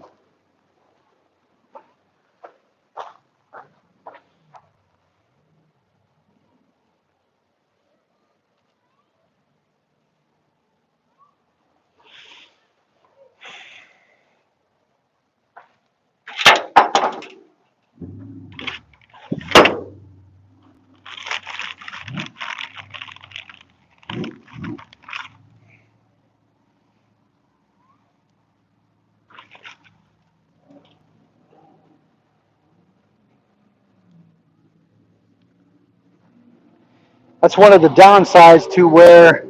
[SPEAKER 1] That's one of the downsides to where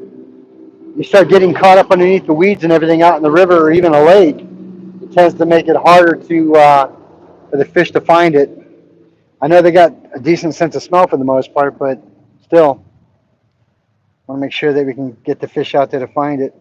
[SPEAKER 1] you start getting caught up underneath the weeds and everything out in the river or even a lake. It tends to make it harder for the fish to find it. I know they got a decent sense of smell for the most part, but still, want to make sure that we can get the fish out there to find it.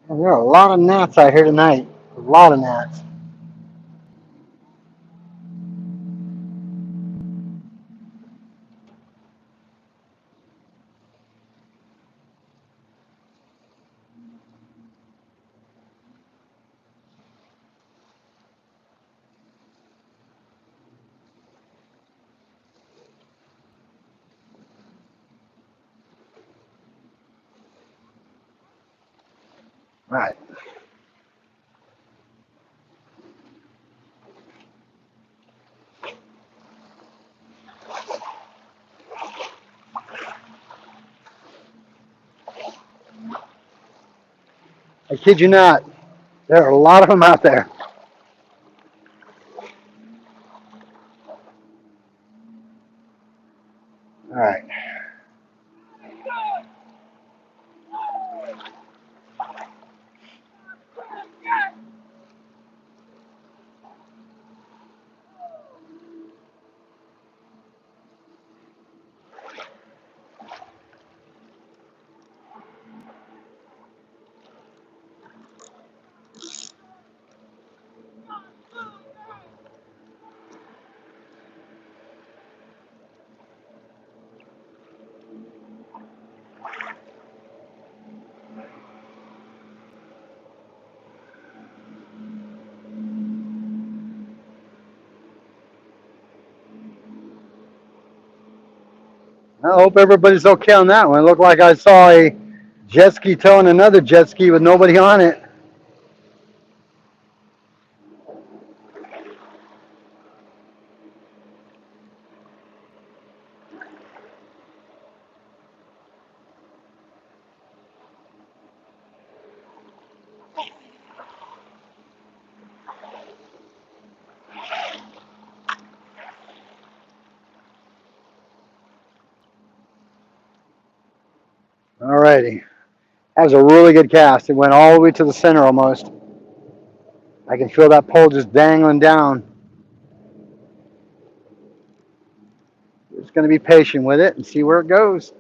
[SPEAKER 1] And there are a lot of gnats out here tonight. A lot of gnats. All right. I kid you not. There are a lot of them out there. All right. I hope everybody's okay on that one. It looked like I saw a jet ski towing another jet ski with nobody on it. All righty. That was a really good cast. It went all the way to the center almost. I can feel that pole just dangling down. Just going to be patient with it and see where it goes.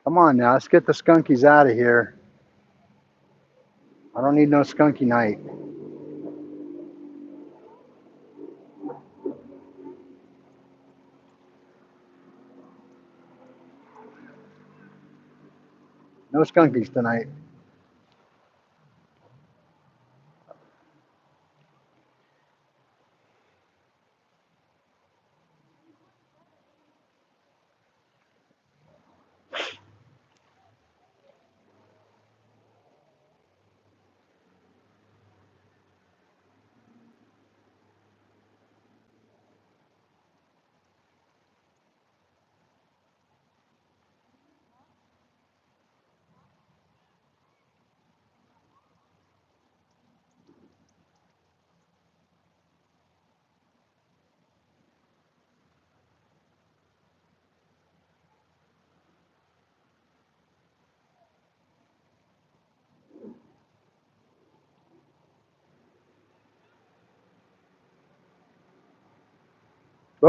[SPEAKER 1] Come on now, let's get the skunkies out of here. I don't need no skunky night. No skunkies tonight.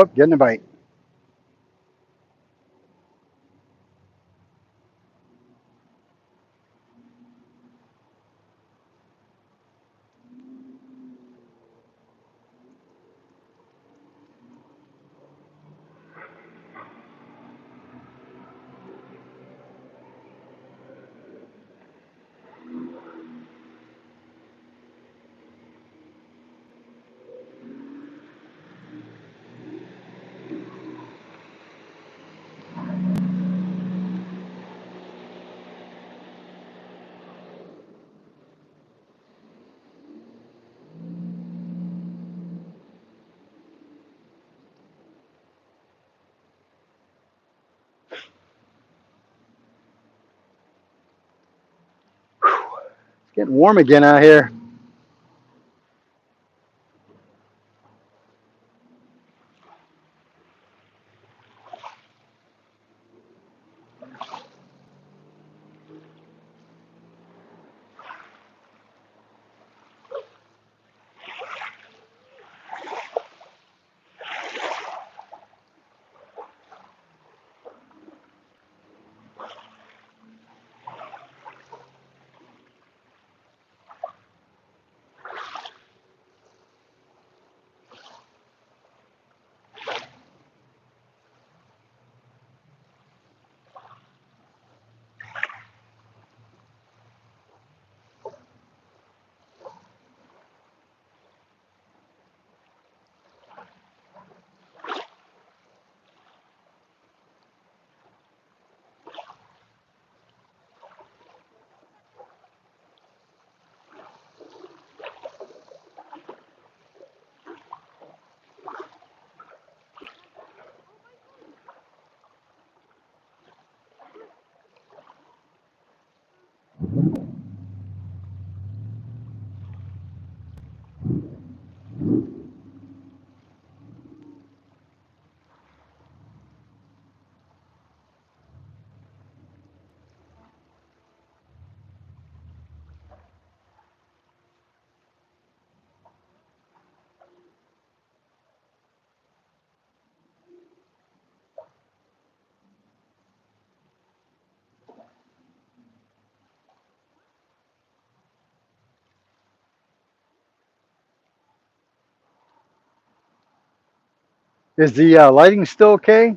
[SPEAKER 1] Oh, getting a bite. It's getting warm again out here. Is the lighting still okay?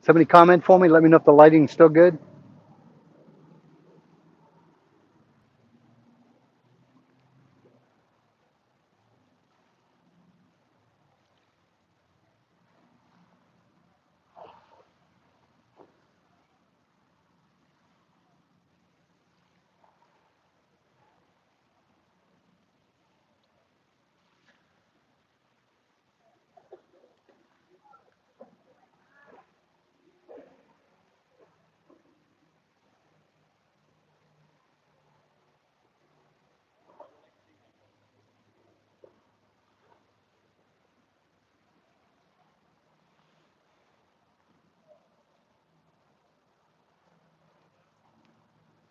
[SPEAKER 1] Somebody comment for me. Let me know if the lighting's still good.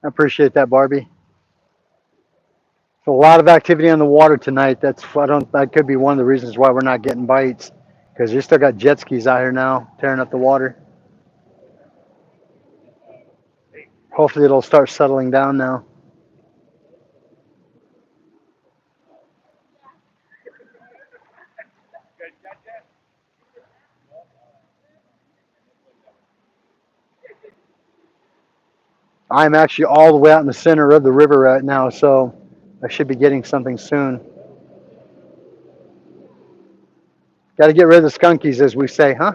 [SPEAKER 1] I appreciate that, Barbie. A lot of activity on the water tonight. That could be one of the reasons why we're not getting bites, because you still got jet skis out here now tearing up the water. Hopefully it'll start settling down now. I'm actually all the way out in the center of the river right now, so I should be getting something soon. Got to get rid of the skunkies, as we say, huh?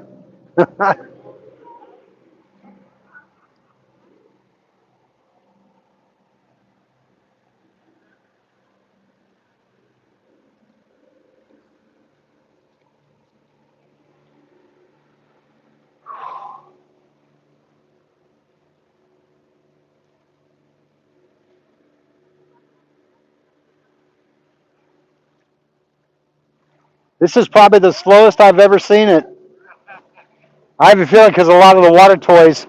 [SPEAKER 1] This is probably the slowest I've ever seen it. I have a feeling because a lot of the water toys.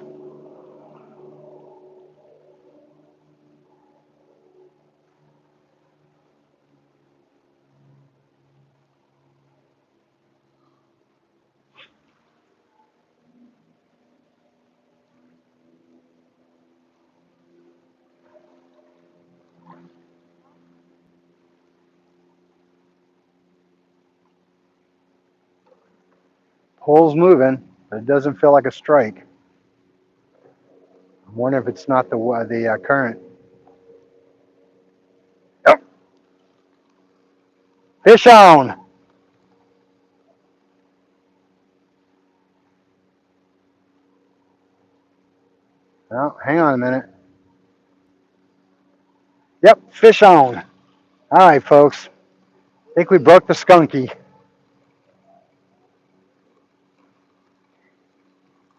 [SPEAKER 1] Pole's moving, but it doesn't feel like a strike. I'm wondering if it's not the current. Oh, fish on. Oh, hang on a minute. Yep, fish on. All right, folks. I think we broke the skunky.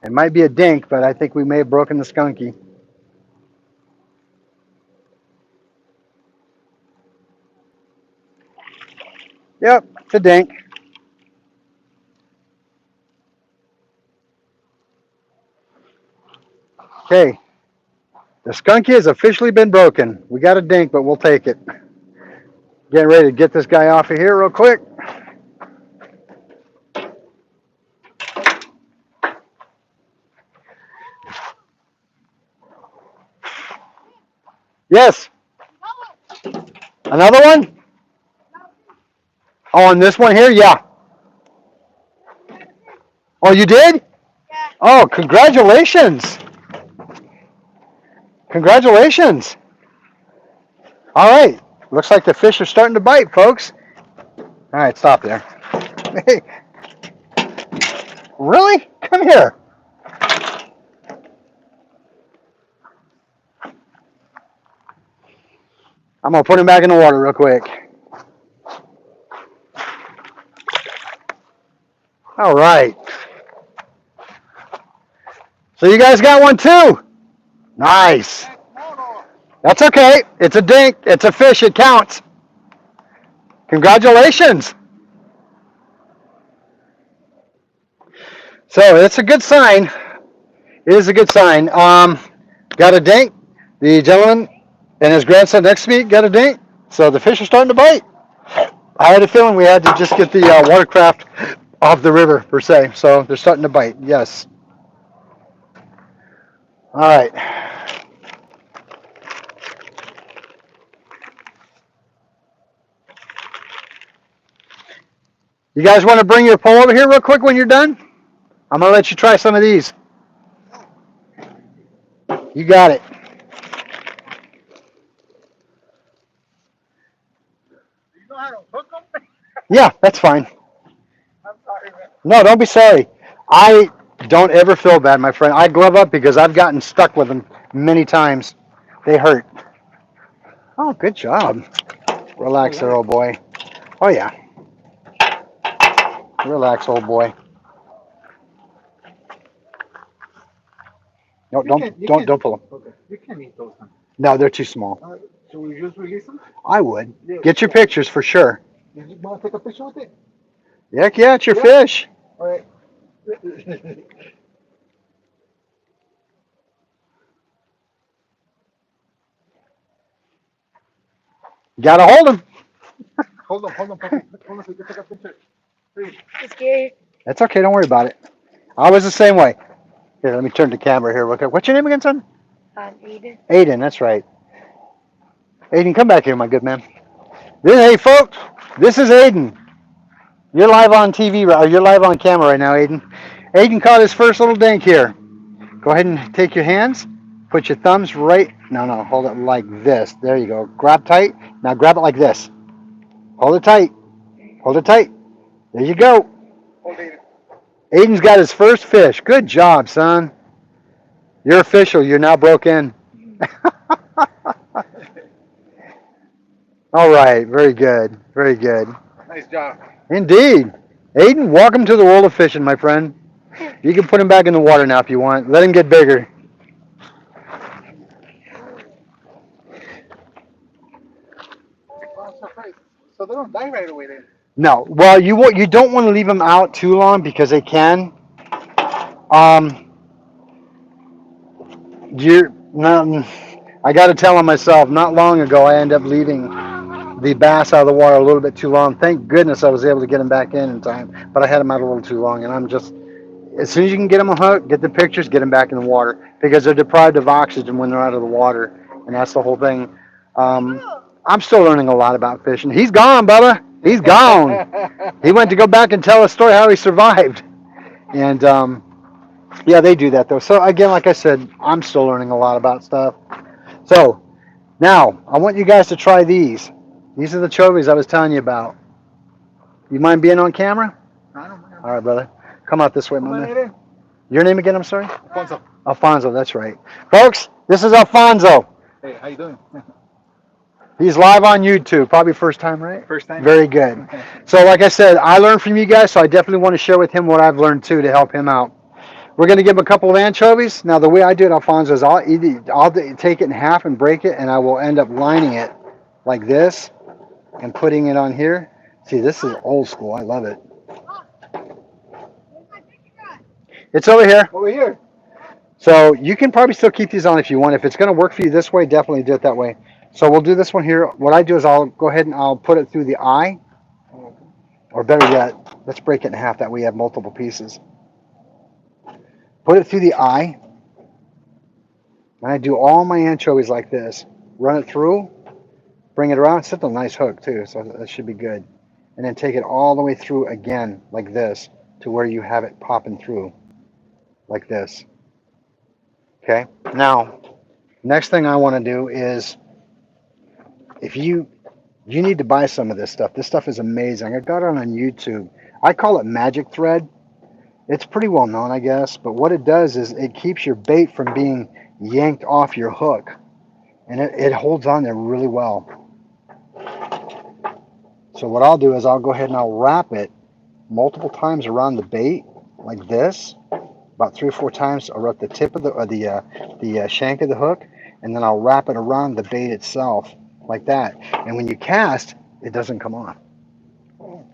[SPEAKER 1] It might be a dink, but I think we may have broken the skunky. Yep, it's a dink. Okay, the skunky has officially been broken. We got a dink, but we'll take it. Getting ready to get this guy off of here real quick. Yes. Another one? Oh, on this one here? Yeah. Oh, you did?
[SPEAKER 2] Yeah.
[SPEAKER 1] Oh, congratulations. Congratulations. All right. Looks like the fish are starting to bite, folks. All right, stop there. Hey. Really? Come here. I'm going to put him back in the water real quick. All right. So you guys got one too? Nice. That's okay. It's a dink. It's a fish. It counts. Congratulations. So it's a good sign. It is a good sign. Got a dink. The gentleman and his grandson next to me got a dink. So the fish are starting to bite. I had a feeling we had to just get the watercraft off the river, per se. So they're starting to bite. Yes. All right. You guys want to bring your pole over here real quick when you're done? I'm going to let you try some of these. You got it.
[SPEAKER 3] You know how to hook them?
[SPEAKER 1] Yeah, that's fine.
[SPEAKER 3] I'm sorry, man.
[SPEAKER 1] No, don't be sorry. I don't ever feel bad, my friend. I glove up because I've gotten stuck with them many times. They hurt. Oh, good job. Relax there, old boy. Oh, yeah. Relax, old boy. No, don't pull them.
[SPEAKER 3] Okay. You can't eat those, huh?
[SPEAKER 1] No, they're too small.
[SPEAKER 3] Should we just release them?
[SPEAKER 1] I would. Get your pictures for sure.
[SPEAKER 3] You want to take a picture with it?
[SPEAKER 1] Heck yeah, it's your fish.
[SPEAKER 3] All right.
[SPEAKER 1] Gotta hold them.
[SPEAKER 3] Hold on, Puppy. Hold on, so you can take a picture. Please.
[SPEAKER 2] I'm scared.
[SPEAKER 1] That's okay. Don't worry about it. I was the same way. Here, let me turn the camera here real quick. What's your name again, son?
[SPEAKER 2] Aiden.
[SPEAKER 1] Aiden, that's right. Aiden, come back here, my good man. Hey, folks, this is Aiden. You're live on TV, or you're live on camera right now, Aiden. Aiden caught his first little dink here. Go ahead and take your hands. Put your thumbs right. No, hold it like this. There you go. Grab tight. Now grab it like this. Hold it tight. Hold it tight. There you go.
[SPEAKER 3] Hold Aiden.
[SPEAKER 1] Aiden's got his first fish. Good job, son. You're official. You're now broke in. All right. Very good. Very good.
[SPEAKER 3] Nice job.
[SPEAKER 1] Indeed. Aiden, welcome to the world of fishing, my friend. You can put him back in the water now if you want. Let him get bigger.
[SPEAKER 3] Oh, surprise. So they don't die right away then?
[SPEAKER 1] No. Well, you don't want to leave them out too long because they can. I got to tell on myself. Not long ago, I ended up leaving the bass out of the water a little bit too long. Thank goodness I was able to get them back in time, but I had them out a little too long. And I'm just, as soon as you can get them hooked, get the pictures, get them back in the water because they're deprived of oxygen when they're out of the water, and that's the whole thing. I'm still learning a lot about fishing. He's gone, Bubba. He's gone. He went to go back and tell a story how he survived. And yeah, they do that though. So again, like I said, I'm still learning a lot about stuff. So now I want you guys to try these. These are the chovies I was telling you about. You mind being on camera?
[SPEAKER 3] I don't mind.
[SPEAKER 1] All right, brother. Come out this way, my
[SPEAKER 3] Come on,
[SPEAKER 1] man.
[SPEAKER 3] Eddie.
[SPEAKER 1] Your name again? I'm sorry.
[SPEAKER 3] Alfonso.
[SPEAKER 1] Alfonso. That's right, folks. This is Alfonso.
[SPEAKER 3] Hey, how you doing?
[SPEAKER 1] He's live on YouTube. Probably first time, right?
[SPEAKER 3] First time.
[SPEAKER 1] Very good. So, like I said, I learned from you guys, so I definitely want to share with him what I've learned too to help him out. We're going to give him a couple of anchovies. Now, the way I do it, Alfonso, is I'll take it in half and break it, and I will end up lining it like this and putting it on here. See, this is old school. I love it. It's over here.
[SPEAKER 3] Over here.
[SPEAKER 1] So you can probably still keep these on if you want. If it's going to work for you this way, definitely do it that way. So we'll do this one here. What I do is I'll go ahead and I'll put it through the eye, or better yet, let's break it in half. That way you have multiple pieces. Put it through the eye. And I do all my anchovies like this. Run it through, bring it around. It's a nice hook too, so that should be good. And then take it all the way through again like this to where you have it popping through like this. Okay. Now, next thing I want to do is if you need to buy some of this stuff. This stuff is amazing. I got it on YouTube. I call it magic thread. It's pretty well known, I guess, but what it does is it keeps your bait from being yanked off your hook, and it holds on there really well. So what I'll do is I'll go ahead and I'll wrap it multiple times around the bait like this, about 3 or 4 times around the tip of the shank of the hook, and then I'll wrap it around the bait itself like that. And when you cast, it doesn't come off.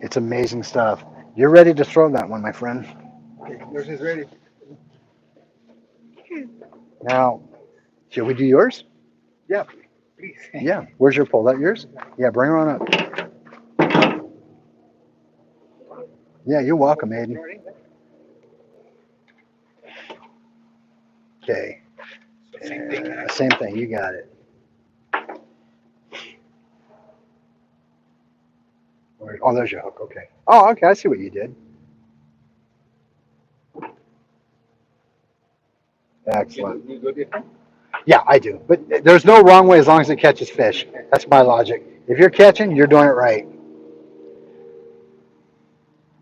[SPEAKER 1] It's amazing stuff. You're ready to throw that one, my friend.
[SPEAKER 3] Okay, yours is ready.
[SPEAKER 1] Now, should we do yours?
[SPEAKER 3] Yeah, please.
[SPEAKER 1] Yeah. Where's your pole? That yours? Yeah, bring her on up. Yeah, you're welcome, Aiden. Okay.
[SPEAKER 3] Same thing.
[SPEAKER 1] Same thing. You got it. Oh, there's your hook. Okay. Oh, okay. I see what you did. Excellent.
[SPEAKER 3] You go different?
[SPEAKER 1] Yeah, I do. But there's no wrong way as long as it catches fish. That's my logic. If you're catching, you're doing it right.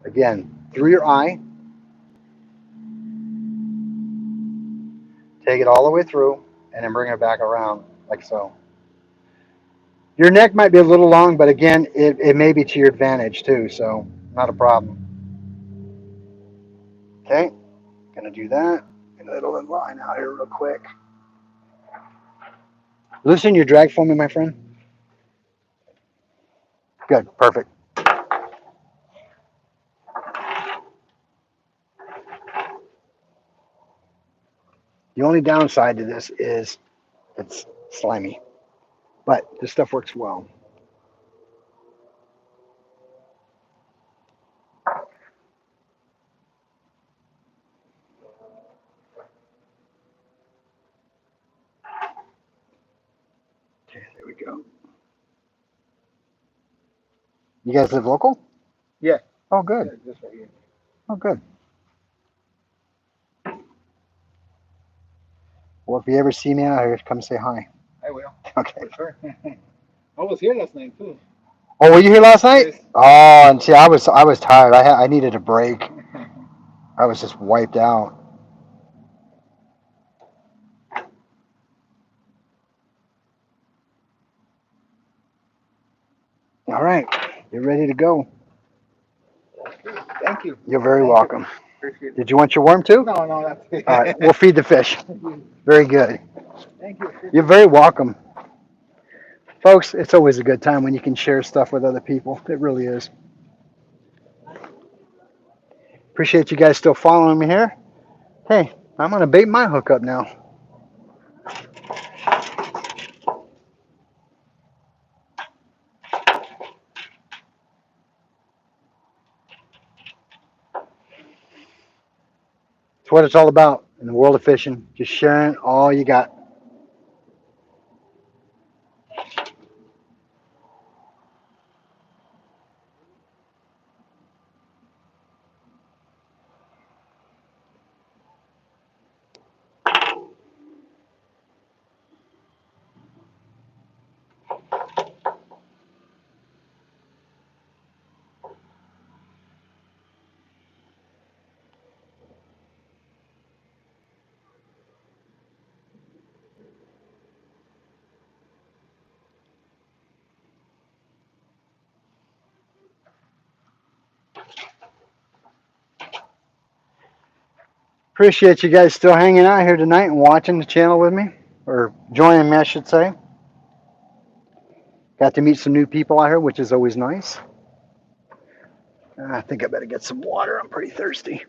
[SPEAKER 1] Again, through your eye. Take it all the way through and then bring it back around like so. Your neck might be a little long, but again, it may be to your advantage too, so not a problem. Okay, gonna do that. And a little line out here real quick. Loosen your drag for me, my friend. Good, perfect. The only downside to this is it's slimy, but this stuff works well. Okay, there we go. You guys live local?
[SPEAKER 3] Yeah.
[SPEAKER 1] Oh, good.
[SPEAKER 3] Just right here.
[SPEAKER 1] Oh, good. Well, if you ever see me out here, come say hi.
[SPEAKER 3] I will.
[SPEAKER 1] Okay.
[SPEAKER 3] For sure. I was here last night too.
[SPEAKER 1] Oh, were you here last night?
[SPEAKER 3] Yes.
[SPEAKER 1] Oh, and see, I was tired. I needed a break. I was just wiped out. All right, you're ready to go.
[SPEAKER 3] Thank you.
[SPEAKER 1] You're very
[SPEAKER 3] Thank
[SPEAKER 1] welcome.
[SPEAKER 3] You. Appreciate it.
[SPEAKER 1] Did you want your worm too?
[SPEAKER 3] No, no, that's it.
[SPEAKER 1] All right, we'll feed the fish. Very good.
[SPEAKER 3] Thank you.
[SPEAKER 1] You're very welcome. Folks, it's always a good time when you can share stuff with other people. It really is. Appreciate you guys still following me here. Hey, I'm going to bait my hook up now. It's what it's all about in the world of fishing. Just sharing all you got. Appreciate you guys still hanging out here tonight and watching the channel with me, or joining me, I should say. Got to meet some new people out here, which is always nice. I think I better get some water. I'm pretty thirsty.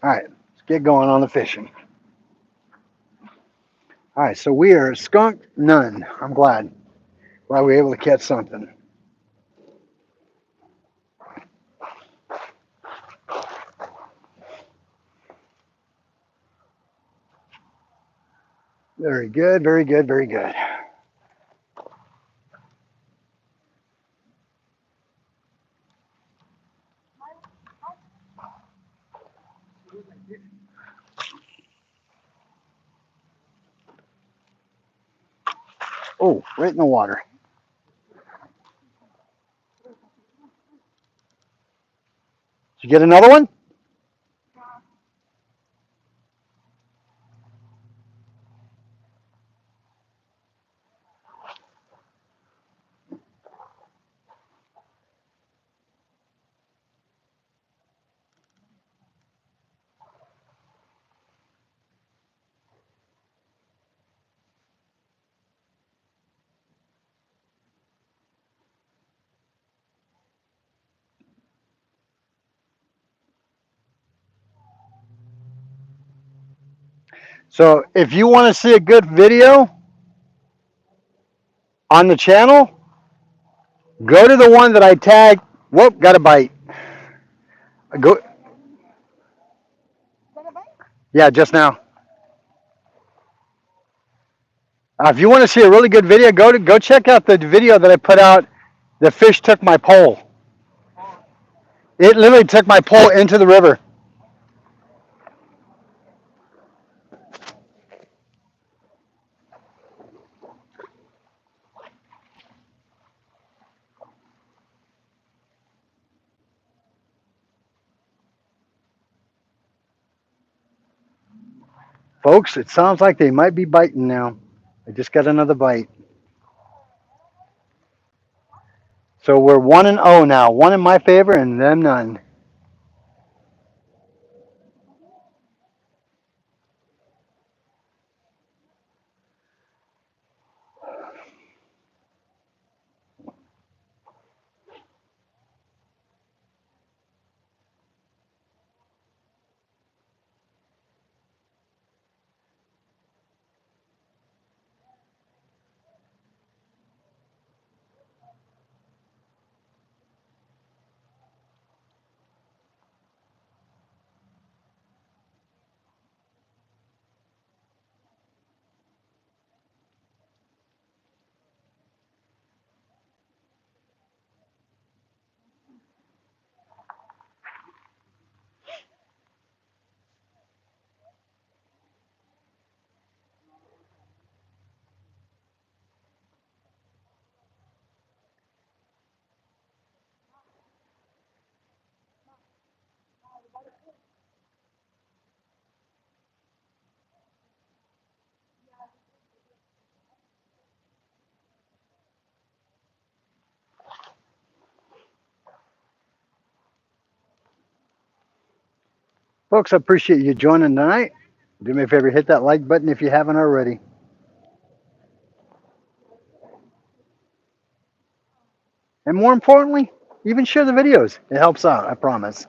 [SPEAKER 1] All right, let's get going on the fishing. All right, so we are skunked none. I'm glad. Glad we were able to catch something. Very good, very good, very good. Oh, right in the water. Did you get another one? So if you want to see a good video on the channel, go to the one that I tagged. Whoop, got a bite. Go. Yeah, just now. If you want to see a really good video, go check out the video that I put out. The fish took my pole. It literally took my pole into the river. Folks, it sounds like they might be biting now. I just got another bite. So we're 1-0 now. One in my favor and them none. Folks, I appreciate you joining tonight. Do me a favor, hit that like button if you haven't already. And more importantly, even share the videos. It helps out, I promise.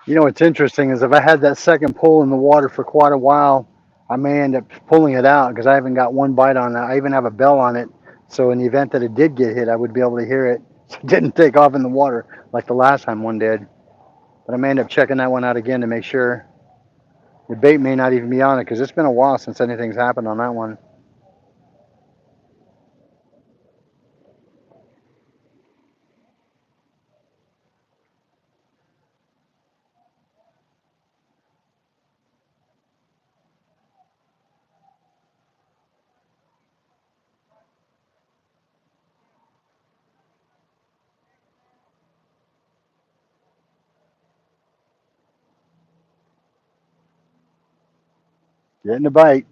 [SPEAKER 3] You know what's interesting is if I had that second pull in the water for quite a while, I may end up pulling it out because I haven't got one bite on it. I even have a bell on it, so in the event that it did get hit, I would be able to hear it. So it didn't take off in the water like the last time one did. But I may end up checking that one out again to make sure. The bait may not even be on it because it's been a while since anything's happened on that one. Getting a bite.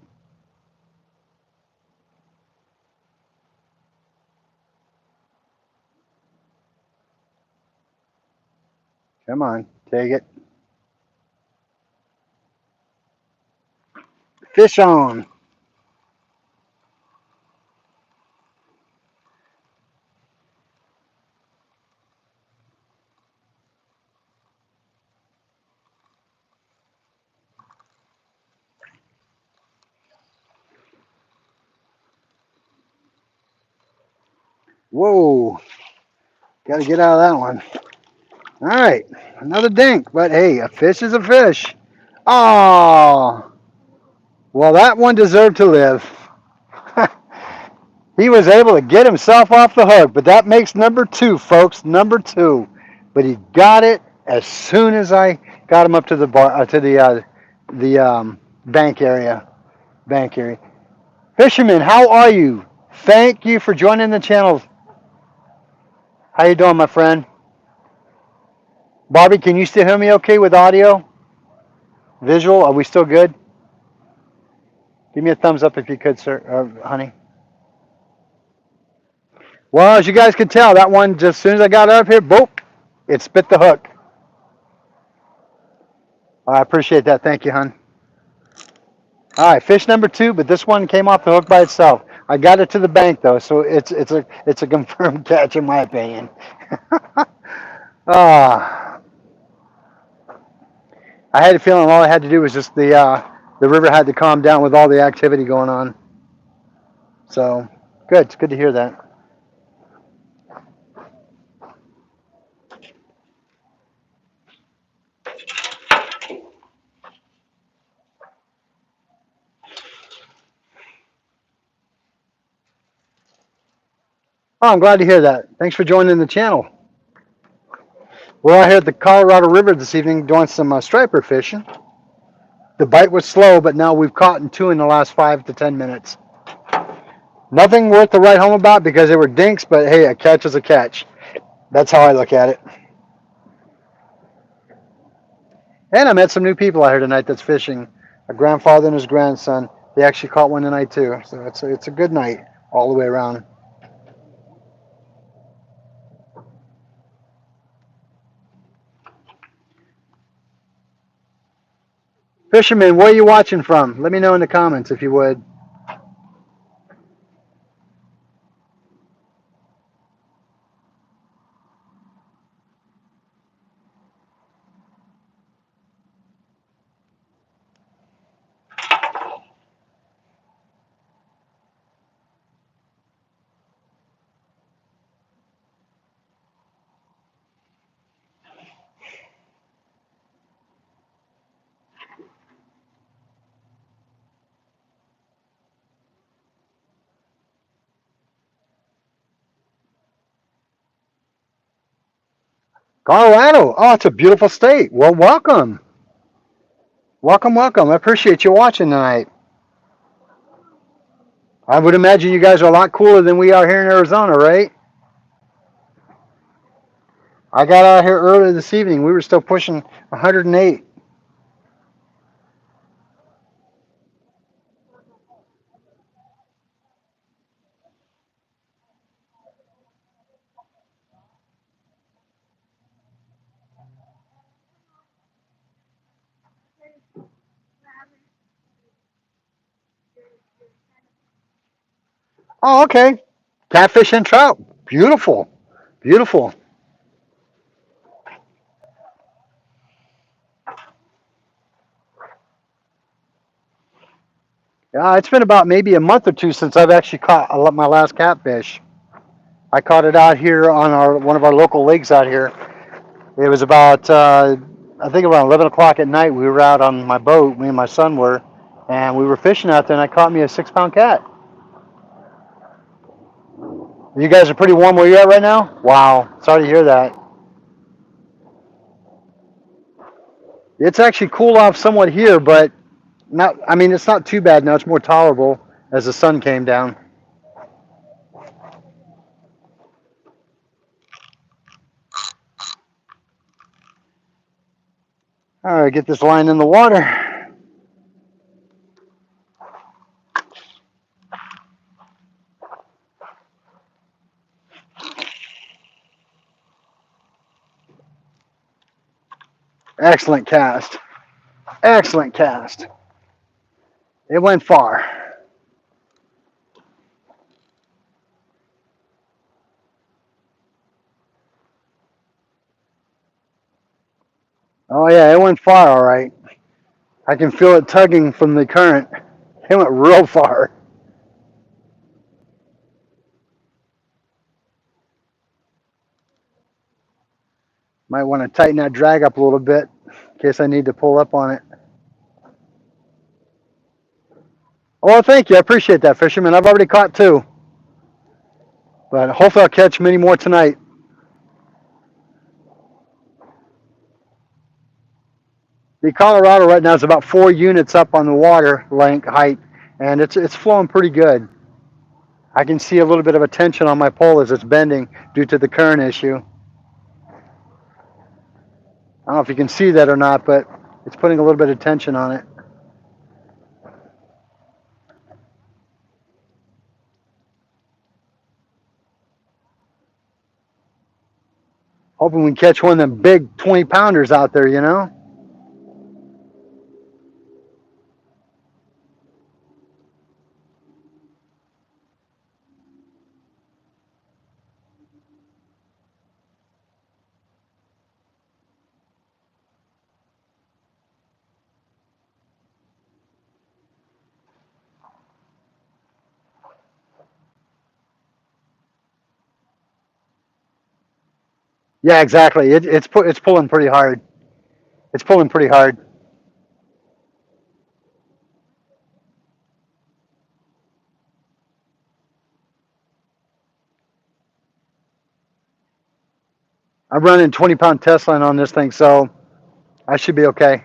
[SPEAKER 3] Come on, take it. Fish on. Whoa, got to get out of that one. All right, another dink, but hey, a fish is a fish. Oh, well, that one deserved to live. He was able to get himself off the hook, but that makes number two, folks, number two. But he got it as soon as I got him up to the bar, the bank area. Bank area. Fisherman, how are you? Thank you for joining the channel. How you doing, my friend? Bobby, can you still hear me okay with audio? Visual? Are we still good? Give me a thumbs up if you could, sir, honey. Well, as you guys can tell, that one, just as soon as I got up here, boop, it spit the hook. I appreciate that. Thank you, hon. All right, fish number two, but this one came off the hook by itself. I got it to the bank though, so it's a confirmed catch in my opinion. Ah, I had a feeling all I had to do was just the river had to calm down with all the activity going on. So good, it's good to hear that. Oh, I'm glad to hear that. Thanks for joining the channel. We're out here at the Colorado River this evening doing some striper fishing. The bite was slow, but now we've caught two in the last 5 to 10 minutes. Nothing worth to write home about because they were dinks, but hey, a catch is a catch. That's how I look at it. And I met some new people out here tonight that's fishing. A grandfather and his grandson. They actually caught one tonight too. So it's a good night all the way around. Fisherman, where are you watching from? Let me know in the comments if you would. Colorado. Oh, it's a beautiful state. Well, welcome. Welcome, welcome. I appreciate you watching tonight. I would imagine you guys are a lot cooler than we are here in Arizona, right? I got out here earlier this evening. We were still pushing 108. Oh, okay. Catfish and trout. Beautiful. Beautiful. Yeah, it's been about maybe a month or two since I've actually caught my last catfish. I caught it out here on our one of our local lakes out here. It was about I think around 11 o'clock at night. We were out on my boat, me and my son were, and we were fishing out there, and I caught me a 6 pound cat. You guys are pretty warm where you're at right now? Wow, sorry to hear that. It's actually cooled off somewhat here, but not. I mean, it's not too bad now. It's more tolerable as the sun came down. All right, get this line in the water. Excellent cast. Excellent cast. It went far. Oh yeah, it went far. All right. I can feel it tugging from the current. It went real far. Might want to tighten that drag up a little bit in case I need to pull up on it. Oh, well, thank you. I appreciate that, fisherman. I've already caught two, but hopefully I'll catch many more tonight. The Colorado right now is about 4 units up on the water length height, and it's flowing pretty good. I can see a little bit of a tension on my pole as it's bending due to the current issue. I don't know if you can see that or not, but it's putting a little bit of tension on it. Hoping we can catch one of them big 20 pounders out there, you know? Yeah, exactly. It's pulling pretty hard. It's pulling pretty hard. I'm running 20-pound test line on this thing, so I should be okay.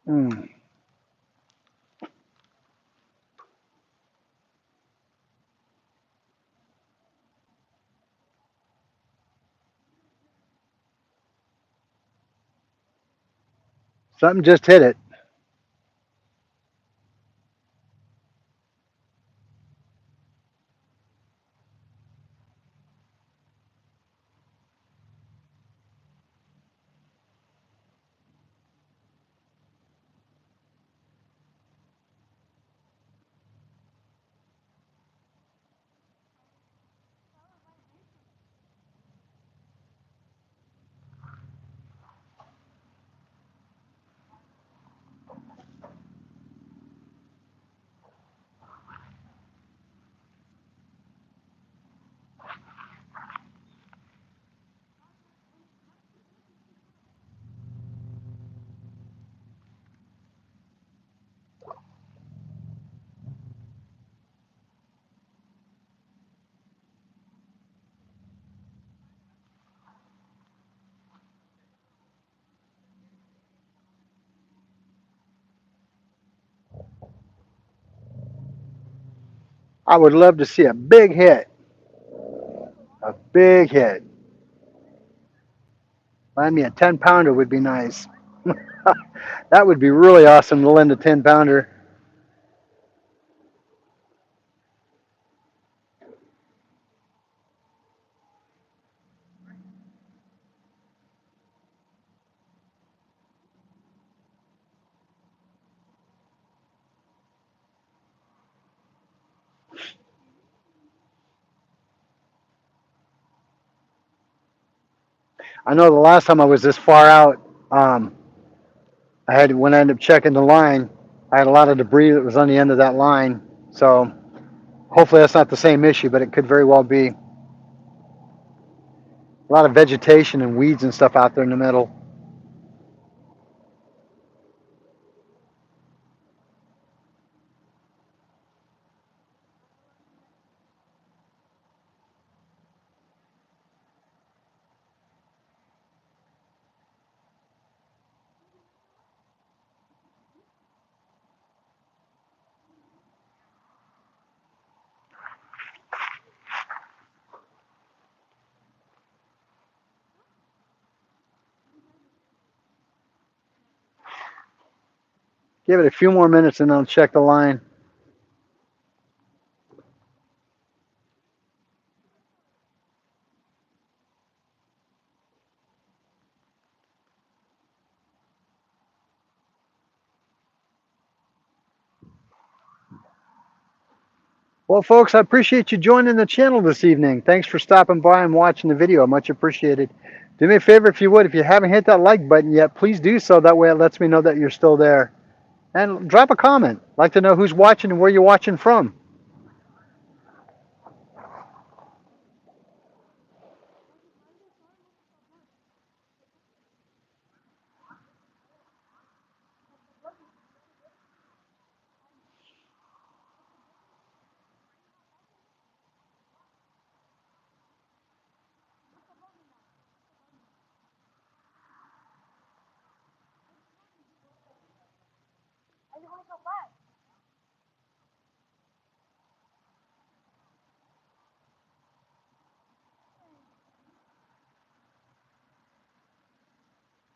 [SPEAKER 3] Mm. Something just hit it. I would love to see a big hit. A big hit. Find me a 10 pounder would be nice. That would be really awesome to lend a 10 pounder. I know the last time I was this far out, when I ended up checking the line, I had a lot of debris that was on the end of that line. So hopefully that's not the same issue, but it could very well be. A lot of vegetation and weeds and stuff out there in the middle. Give it a few more minutes and I'll check the line. Well, folks, I appreciate you joining the channel this evening. Thanks for stopping by and watching the video. Much appreciated. Do me a favor if you would. If you haven't hit that like button yet, please do so. That way it lets me know that you're still there. And drop a comment. I'd like to know who's watching and where you're watching from.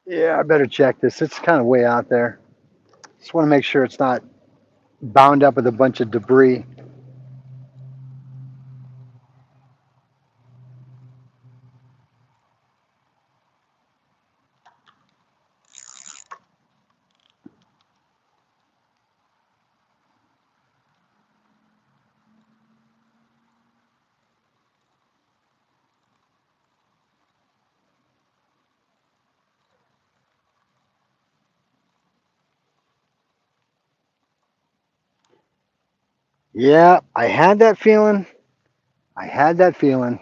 [SPEAKER 3] Yeah, I better check this. It's kind of way out there. Just want to make sure it's not bound up with a bunch of debris. Yeah, I had that feeling. I had that feeling.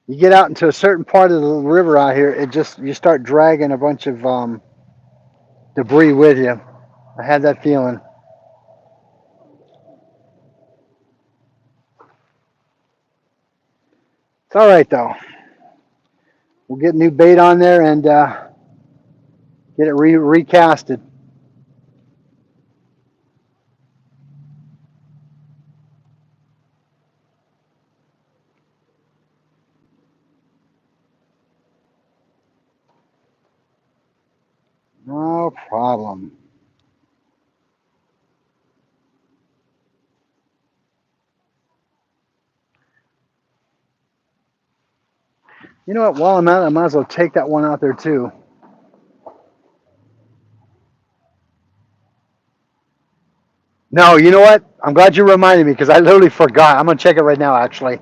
[SPEAKER 3] You get out into a certain part of the river out here, you start dragging a bunch of debris with you. I had that feeling. It's all right though. We'll get new bait on there and get it recasted. No problem. You know what? While I'm at it, I might as well take that one out there too. No, you know what? I'm glad you reminded me because I literally forgot. I'm gonna check it right now, actually.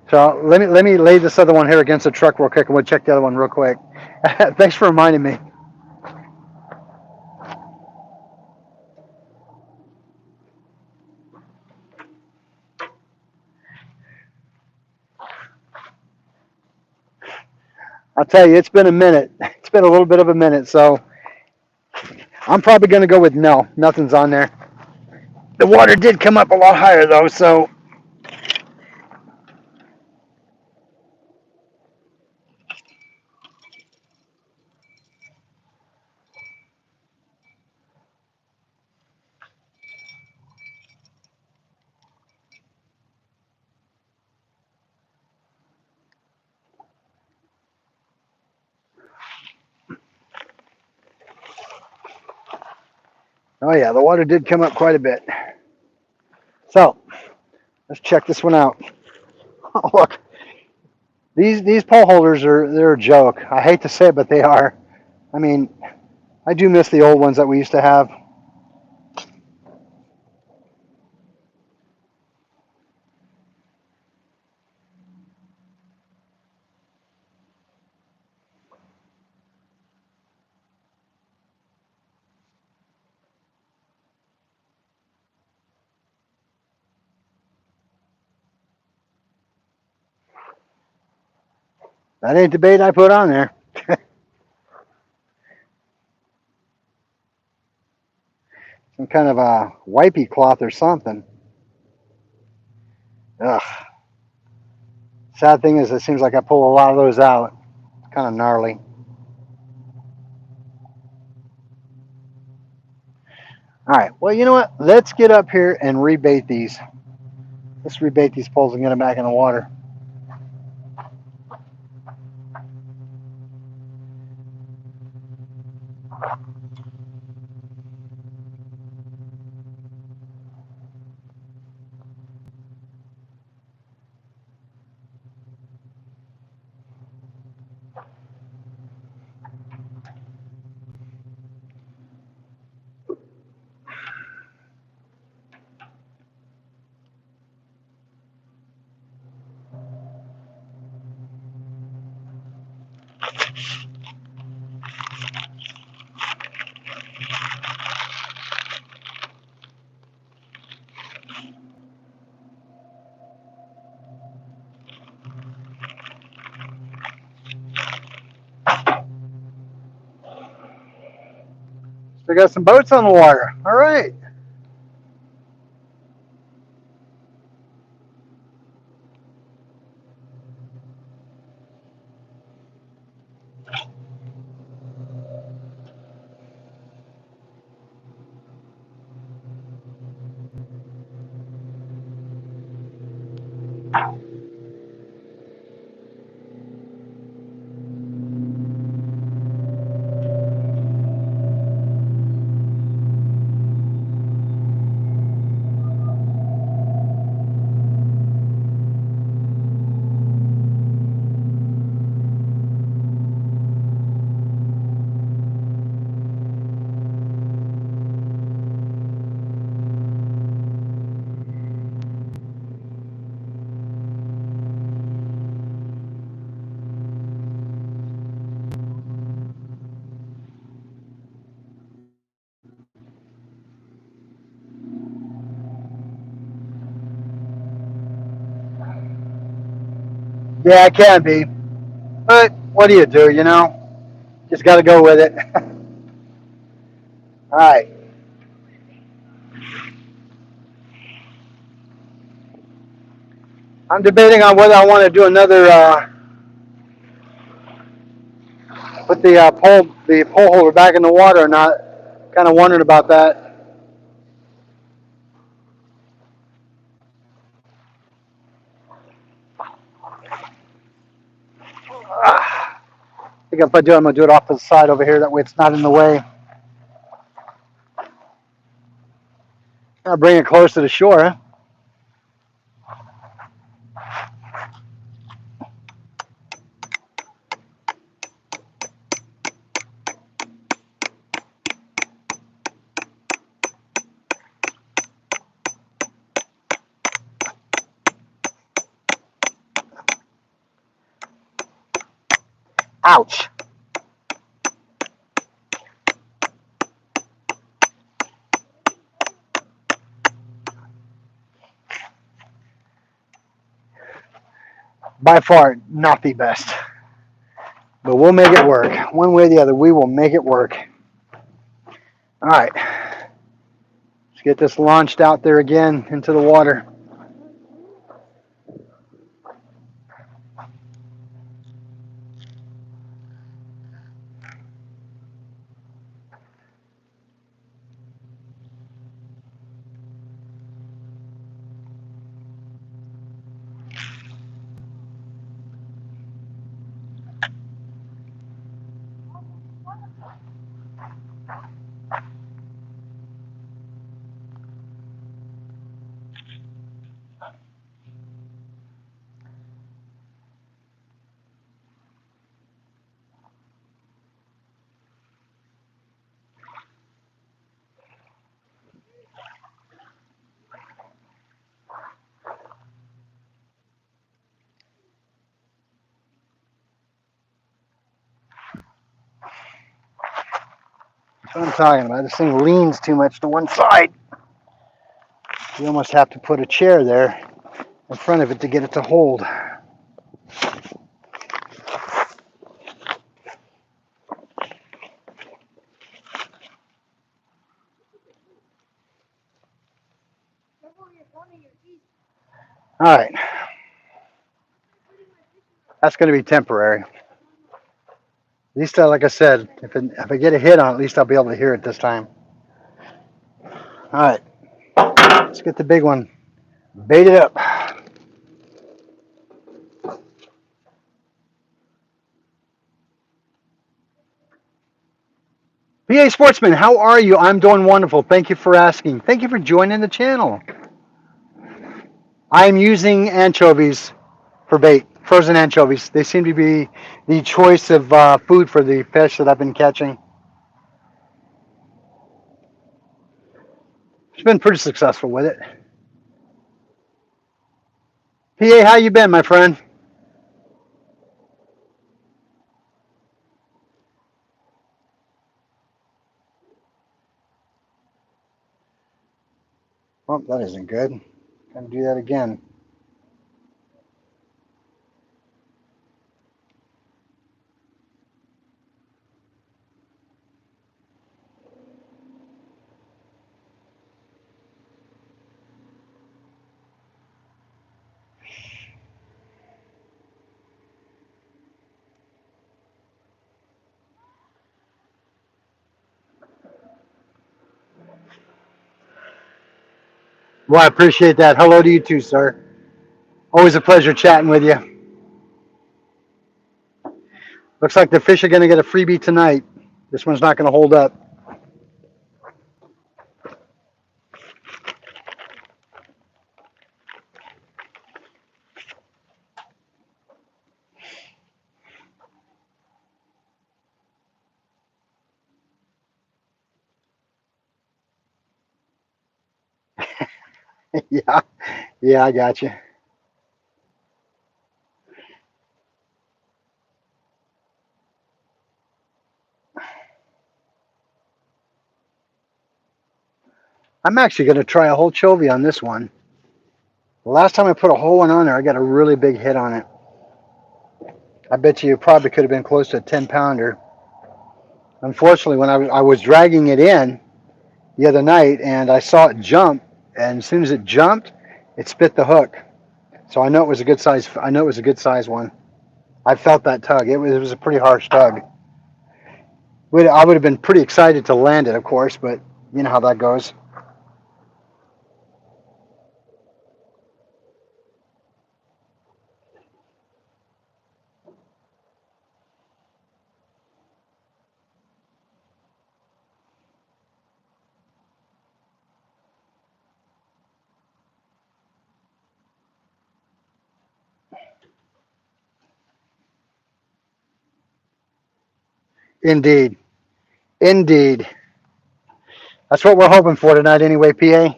[SPEAKER 3] So let me lay this other one here against the truck real quick, and we'll check the other one real quick. Thanks for reminding me. I'll tell you, it's been a minute. It's been a little bit of a minute, so I'm probably gonna go with no. Nothing's on there. The water did come up a lot higher though, so Oh yeah, the water did come up quite a bit. So let's check this one out. Look, these pole holders they're a joke. I hate to say it, but they are. I mean, I do miss the old ones that we used to have. That ain't the bait I put on there. Some kind of a wipey cloth or something. Ugh. Sad thing is, it seems like I pull a lot of those out. It's kind of gnarly. All right. Well, you know what? Let's get up here and rebait these. Let's rebait these poles and get them back in the water. Still got some boats on the water. All right. Yeah, it can be. But what do you do, you know? Just got to go with it. All right. I'm debating on whether I want to do another, put the pole holder back in the water or not. Kind of wondering about that. I think if I do, I'm going to do it off to the side over here. That way it's not in the way. I'll bring it close to the shore. Huh? Ouch. By far, not the best. But we'll make it work. One way or the other, we will make it work. All right. Let's get this launched out there again into the water. That's what I'm talking about. This thing leans too much to one side. You almost have to put a chair there in front of it to get it to hold. All right. That's going to be temporary. At least, like I said, if I get a hit on it, at least I'll be able to hear it this time. All right. Let's get the big one baited up. PA Sportsman, how are you? I'm doing wonderful. Thank you for asking. Thank you for joining the channel. I'm using anchovies for bait, frozen anchovies. They seem to be the choice of food for the fish that I've been catching. It's been pretty successful with it. PA, how you been, my friend? Oh, that isn't good. Gotta do that again. Well, I appreciate that. Hello to you too, sir. Always a pleasure chatting with you. Looks like the fish are going to get a freebie tonight. This one's not going to hold up. Yeah, yeah, I got you. I'm actually going to try a whole chovy on this one. The last time I put a whole one on there, I got a really big hit on it. I bet you it probably could have been close to a 10-pounder. Unfortunately, when I was dragging it in the other night and I saw it jump, and as soon as it jumped, it spit the hook. So I know it was a good size. I know it was a good size one. I felt that tug. It was a pretty harsh tug. I would have been pretty excited to land it, of course, but you know how that goes. Indeed. Indeed. That's what we're hoping for tonight anyway, PA.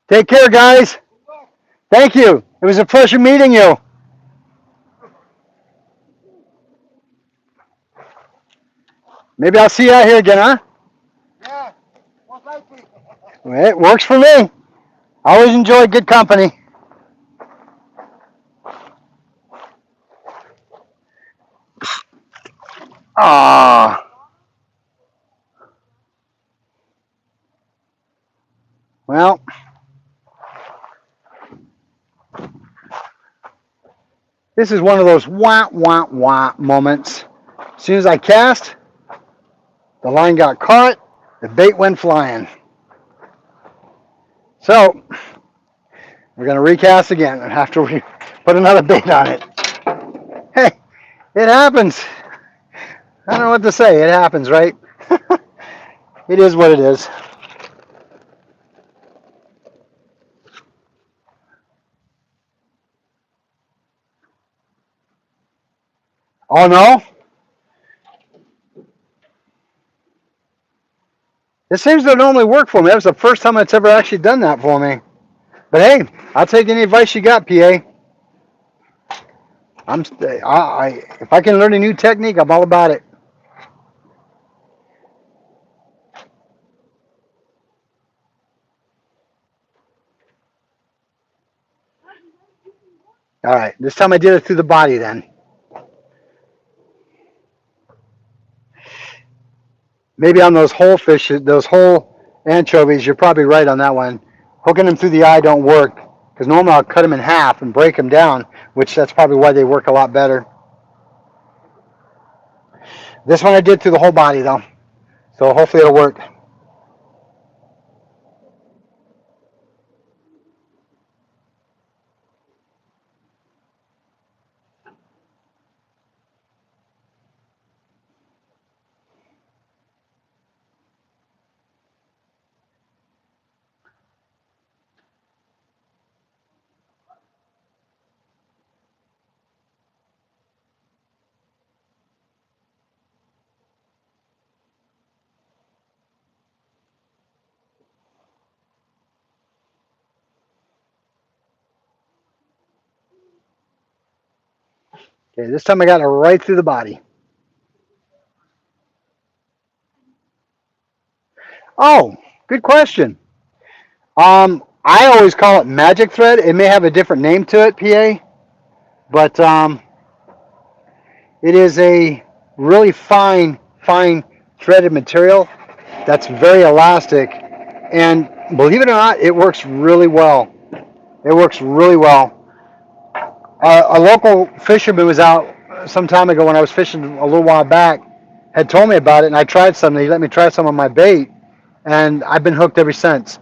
[SPEAKER 3] Take care, guys. Thank you. It was a pleasure meeting you. Maybe I'll see you out here again, huh? Yeah, most likely. It works for me. I always enjoy good company. Ah, well, this is one of those wah, wah, wah moments. As soon as I cast, the line got caught, the bait went flying. So, we're going to recast again after we put another bait on it. Hey, it happens. I don't know what to say. It happens, right? It is what it is. Oh, no? It seems to normally work for me. That was the first time it's ever actually done that for me. But hey, I'll take any advice you got, PA. If I can learn a new technique, I'm all about it. All right, this time I did it through the body then. Maybe on those whole fish, those whole anchovies, you're probably right on that one. Hooking them through the eye don't work because normally I'll cut them in half and break them down, which that's probably why they work a lot better. This one I did through the whole body though, so hopefully it'll work. Okay, this time I got it right through the body. Oh, good question. I always call it magic thread. It may have a different name to it, PA, but it is a really fine threaded material that's very elastic, and believe it or not, it works really well. It works really well. A local fisherman was out some time ago when I was fishing a little while back, had told me about it, and I tried some. He let me try some on my bait, and I've been hooked ever since.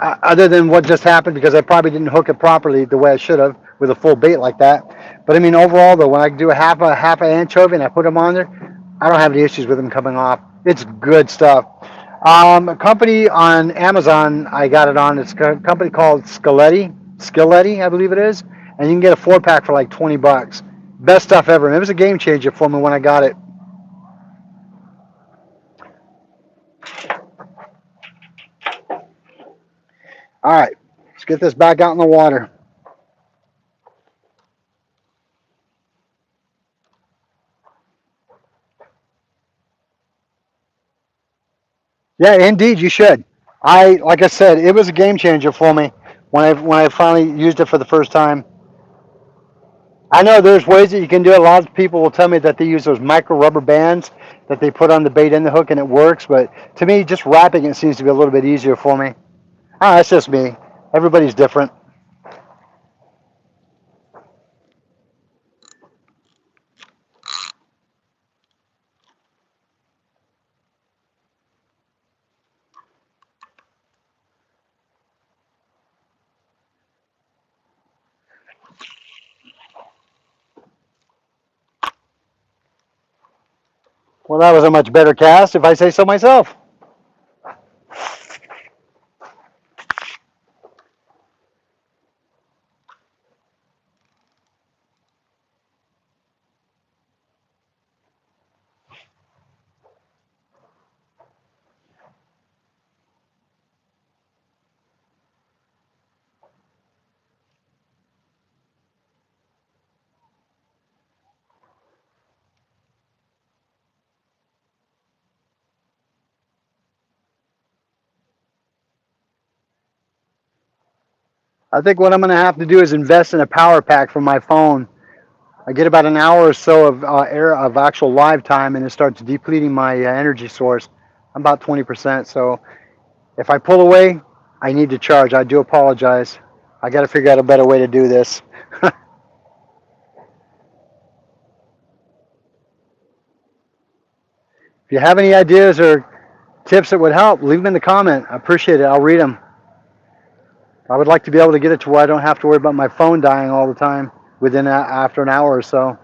[SPEAKER 3] Other than what just happened because I probably didn't hook it properly the way I should have with a full bait like that. But I mean, overall though, when I do a half an anchovy and I put them on there, I don't have any issues with them coming off. It's good stuff. A company on Amazon, I got it on. It's a company called Skilletti, I believe it is, and you can get a 4-pack for like $20. Best stuff ever. And it was a game changer for me when I got it. All right, let's get this back out in the water. Yeah, indeed, you should. Like I said, it was a game changer for me when I finally used it for the first time. I know there's ways that you can do it. A lot of people will tell me that they use those micro rubber bands that they put on the bait and the hook, and it works. But to me, just wrapping it seems to be a little bit easier for me. Ah, that's just me. Everybody's different. Well, that was a much better cast, if I say so myself. I think what I'm going to have to do is invest in a power pack for my phone. I get about an hour or so of air of actual live time, and it starts depleting my energy source. I'm about 20%. So if I pull away, I need to charge. I do apologize. I got to figure out a better way to do this. If you have any ideas or tips that would help, leave them in the comment. I appreciate it. I'll read them. I would like to be able to get it to where I don't have to worry about my phone dying all the time within after an hour or so.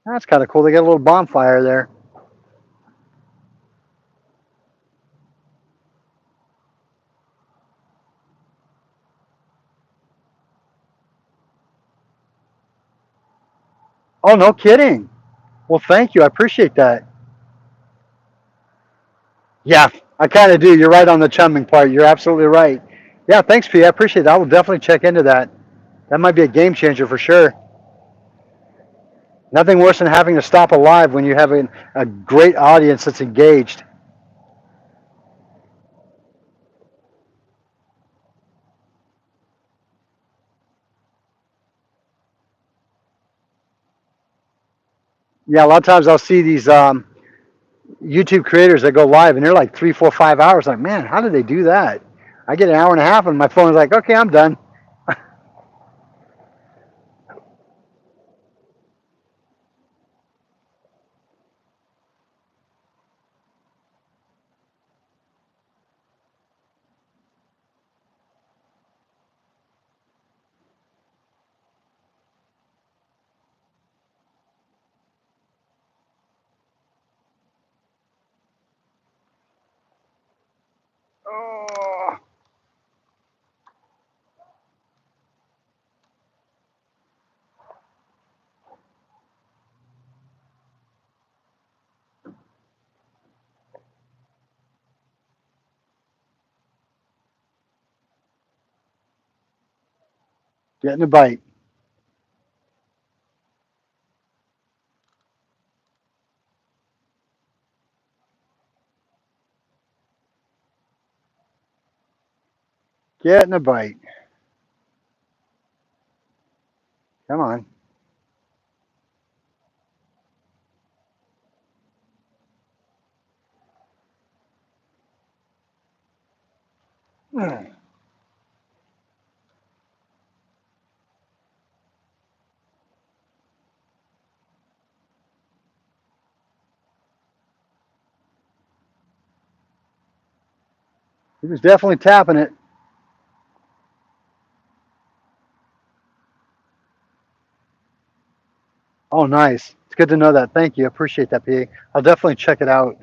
[SPEAKER 3] That's kind of cool. They got a little bonfire there. Oh, no kidding. Well, thank you. I appreciate that. Yeah, I kind of do. You're right on the chumming part. You're absolutely right. Yeah, thanks, P. I appreciate that. I will definitely check into that. That might be a game changer for sure. Nothing worse than having to stop a live when you have a great audience that's engaged. Yeah, a lot of times I'll see these YouTube creators that go live and they're like 3, 4, 5 hours. Like, man, how do they do that? I get an hour and a half and my phone is like, okay, I'm done. Oh, getting a bite. Getting a bite. Come on. He was definitely tapping it. Oh, nice. It's good to know that. Thank you. I appreciate that, P. I'll definitely check it out.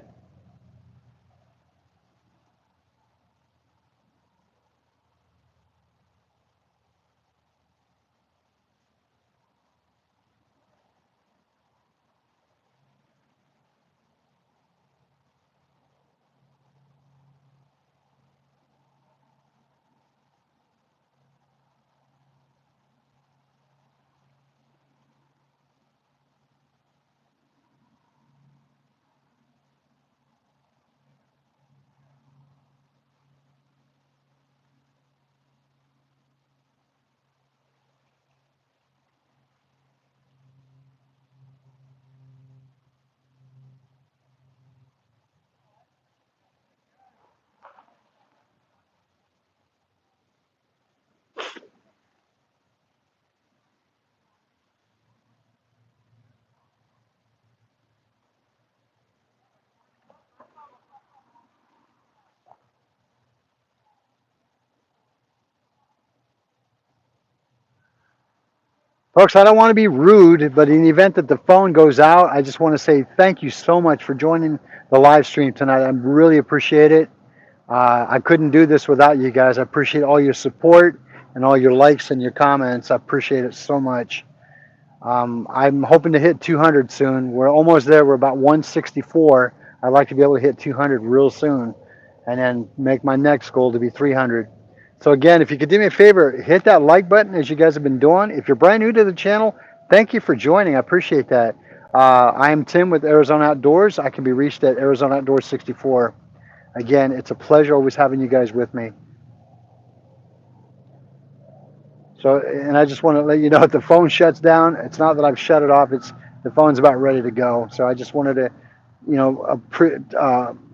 [SPEAKER 3] Folks, I don't want to be rude, but in the event that the phone goes out, I just want to say thank you so much for joining the live stream tonight. I really appreciate it. I couldn't do this without you guys. I appreciate all your support and all your likes and your comments. I appreciate it so much. I'm hoping to hit 200 soon. We're almost there. We're about 164. I'd like to be able to hit 200 real soon and then make my next goal to be 300. So again, if you could do me a favor, hit that like button as you guys have been doing. If you're brand new to the channel, thank you for joining. I appreciate that. I am Tim with Arizona Outdoors. I can be reached at Arizona Outdoors 64. Again, it's a pleasure always having you guys with me. So, and I just want to let you know if the phone shuts down, it's not that I've shut it off. It's the phone's about ready to go. So I just wanted to,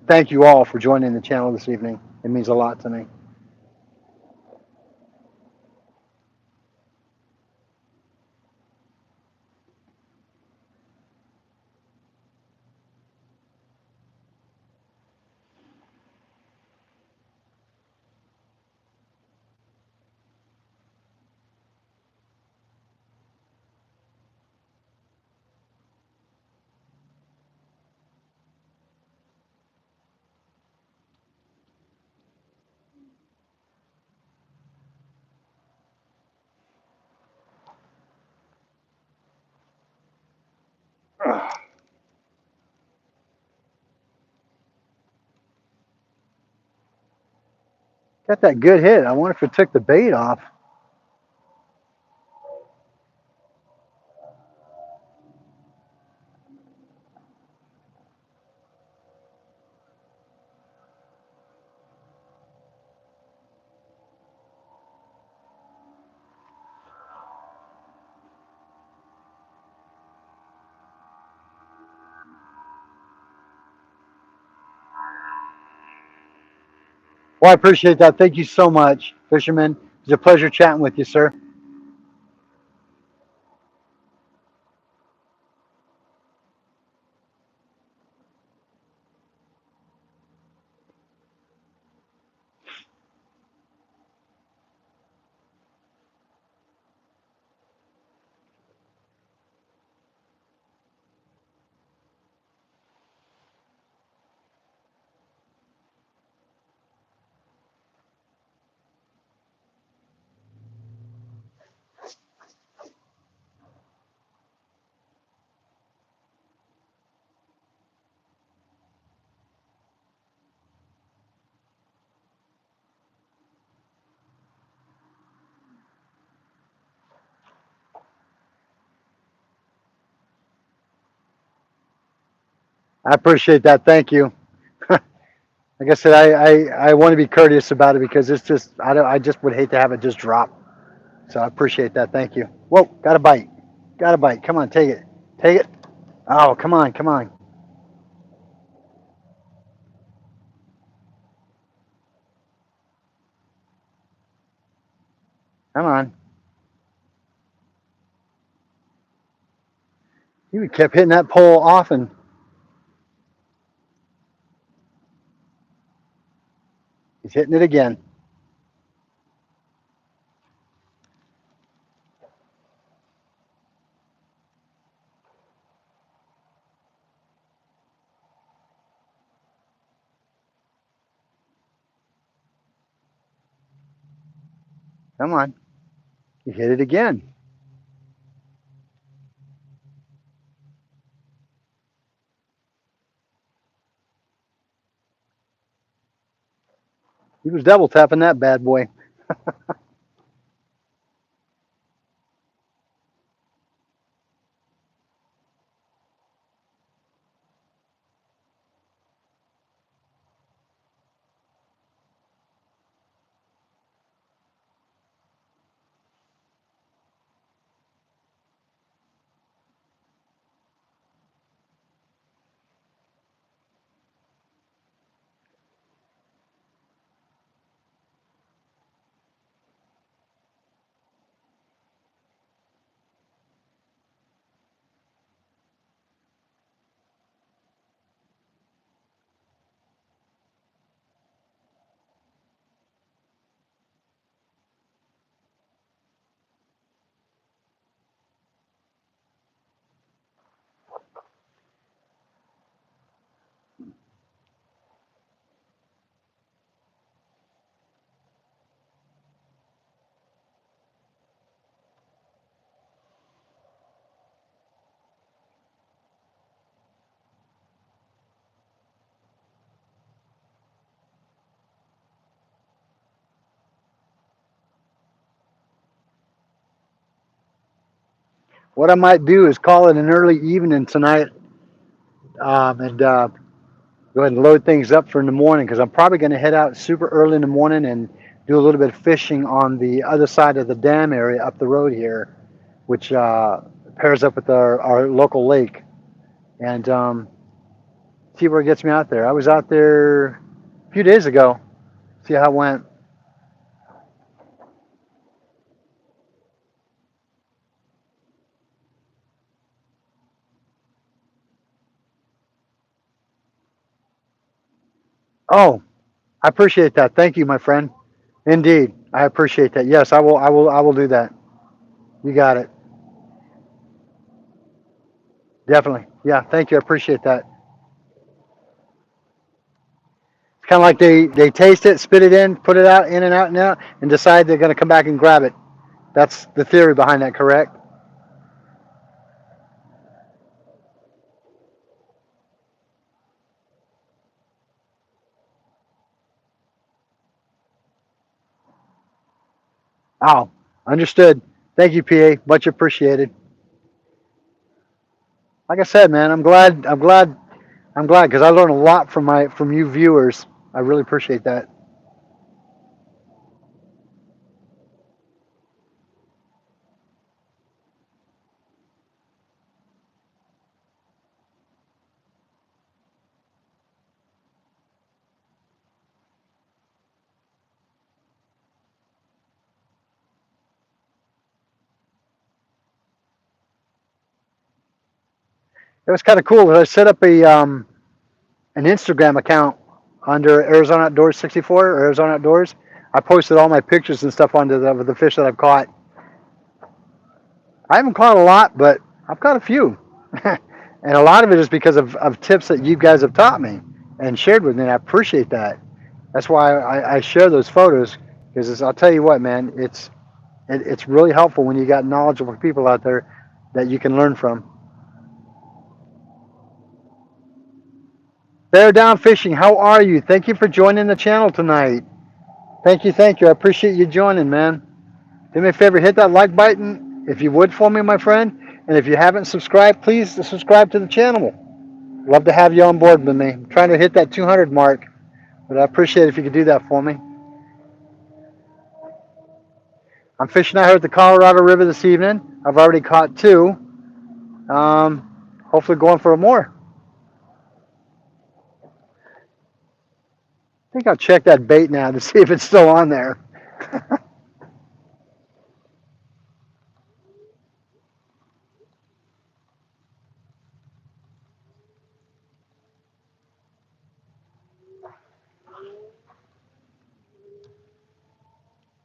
[SPEAKER 3] thank you all for joining the channel this evening. It means a lot to me. Got that good hit. I wonder if it took the bait off. Well, I appreciate that. Thank you so much, Fisherman. It's a pleasure chatting with you, sir. I appreciate that. Thank you. Like I said, I want to be courteous about it because it's just I just would hate to have it just drop. So I appreciate that. Thank you. Whoa, got a bite. Got a bite. Come on, take it. Take it. Oh, come on, come on. Come on. You kept hitting that pole often. He's hitting it again. Come on. He hit it again. He was double tapping that bad boy. What I might do is call it an early evening tonight, and go ahead and load things up for in the morning because I'm probably going to head out super early in the morning and do a little bit of fishing on the other side of the dam area up the road here, which pairs up with our local lake, and see where it gets me out there. I was out there a few days ago. See how it went. Oh, I appreciate that. Thank you, my friend. Indeed, I appreciate that. Yes, I will. I will. I will do that. You got it. Definitely. Yeah. Thank you. I appreciate that. It's kind of like they taste it, spit it in, put it out, in and out and out, and decide they're going to come back and grab it. That's the theory behind that, correct? Oh, understood. Thank you, PA. Much appreciated. Like I said, man, I'm glad because I learned a lot from you viewers. I really appreciate that. It was kind of cool. I set up a an Instagram account under Arizona Outdoors 64 or Arizona Outdoors. I posted all my pictures and stuff onto the fish that I've caught. I haven't caught a lot, but I've caught a few. And a lot of it is because of tips that you guys have taught me and shared with me. And I appreciate that. That's why I share those photos because I'll tell you what, man, it's really helpful when you got knowledgeable people out there that you can learn from. Bear Down Fishing, how are you? Thank you for joining the channel tonight. Thank you, thank you. I appreciate you joining, man. Do me a favor, hit that like button if you would for me, my friend. And if you haven't subscribed, please subscribe to the channel. Love to have you on board with me. I'm trying to hit that 200 mark, but I appreciate it if you could do that for me. I'm fishing out here at the Colorado River this evening. I've already caught two. Hopefully going for more. I think I'll check that bait now to see if it's still on there.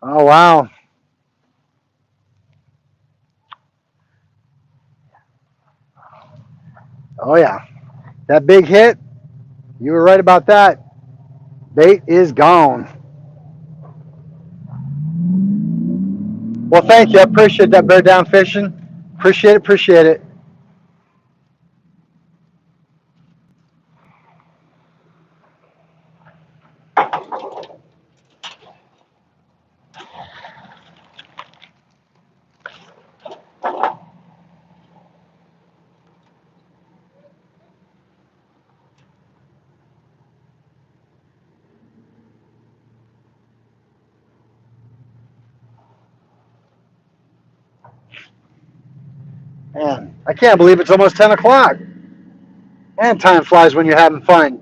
[SPEAKER 3] Oh, wow. Oh, yeah. That big hit, you were right about that. Bait is gone. Well, thank you. I appreciate that, Bear Down Fishing. Appreciate it, appreciate it. Man, I can't believe it's almost 10 o'clock. And time flies when you're having fun.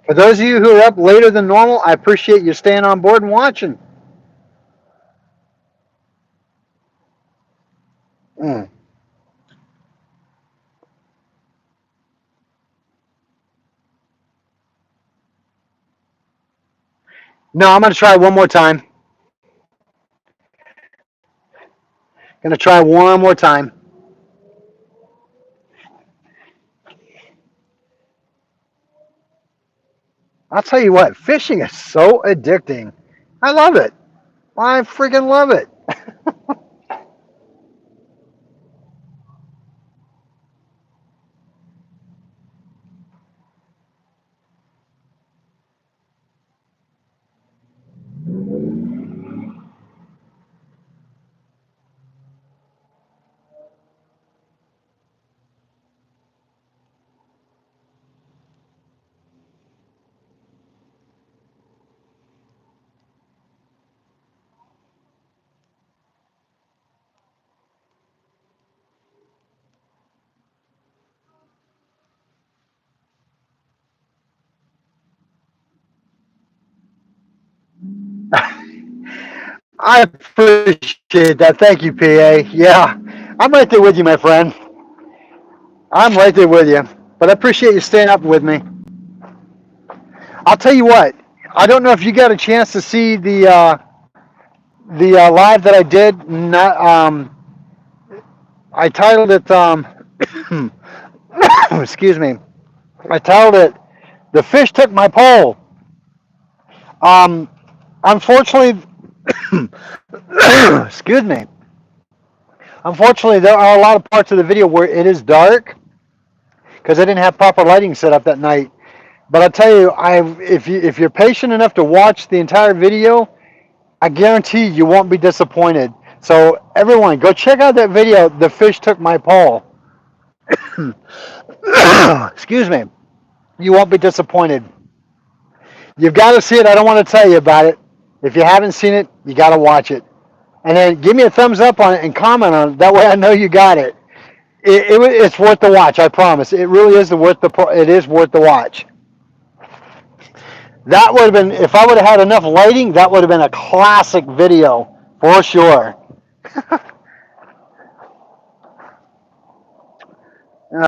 [SPEAKER 3] For those of you who are up later than normal, I appreciate you staying on board and watching. Mm. No, I'm going to try one more time. Going to try one more time. I'll tell you what, fishing is so addicting. I love it. I freaking love it. I appreciate that. Thank you, PA. Yeah, I'm right there with you, my friend. I'm right there with you. But I appreciate you staying up with me. I'll tell you what. I don't know if you got a chance to see the live that I did. Not I titled it. Excuse me. I titled it "The Fish Took My Pole." Um, unfortunately, excuse me. Unfortunately, there are a lot of parts of the video where it is dark because I didn't have proper lighting set up that night. But I tell you, if you're patient enough to watch the entire video, I guarantee you won't be disappointed. So everyone, go check out that video. The fish took my pole. Excuse me. You won't be disappointed. You've got to see it. I don't want to tell you about it. If you haven't seen it, you got to watch it. And then give me a thumbs up on it and comment on it. That way I know you got it. It's worth the watch. I promise. It really is it is worth the watch. That would have been, if I would have had enough lighting, that would have been a classic video for sure.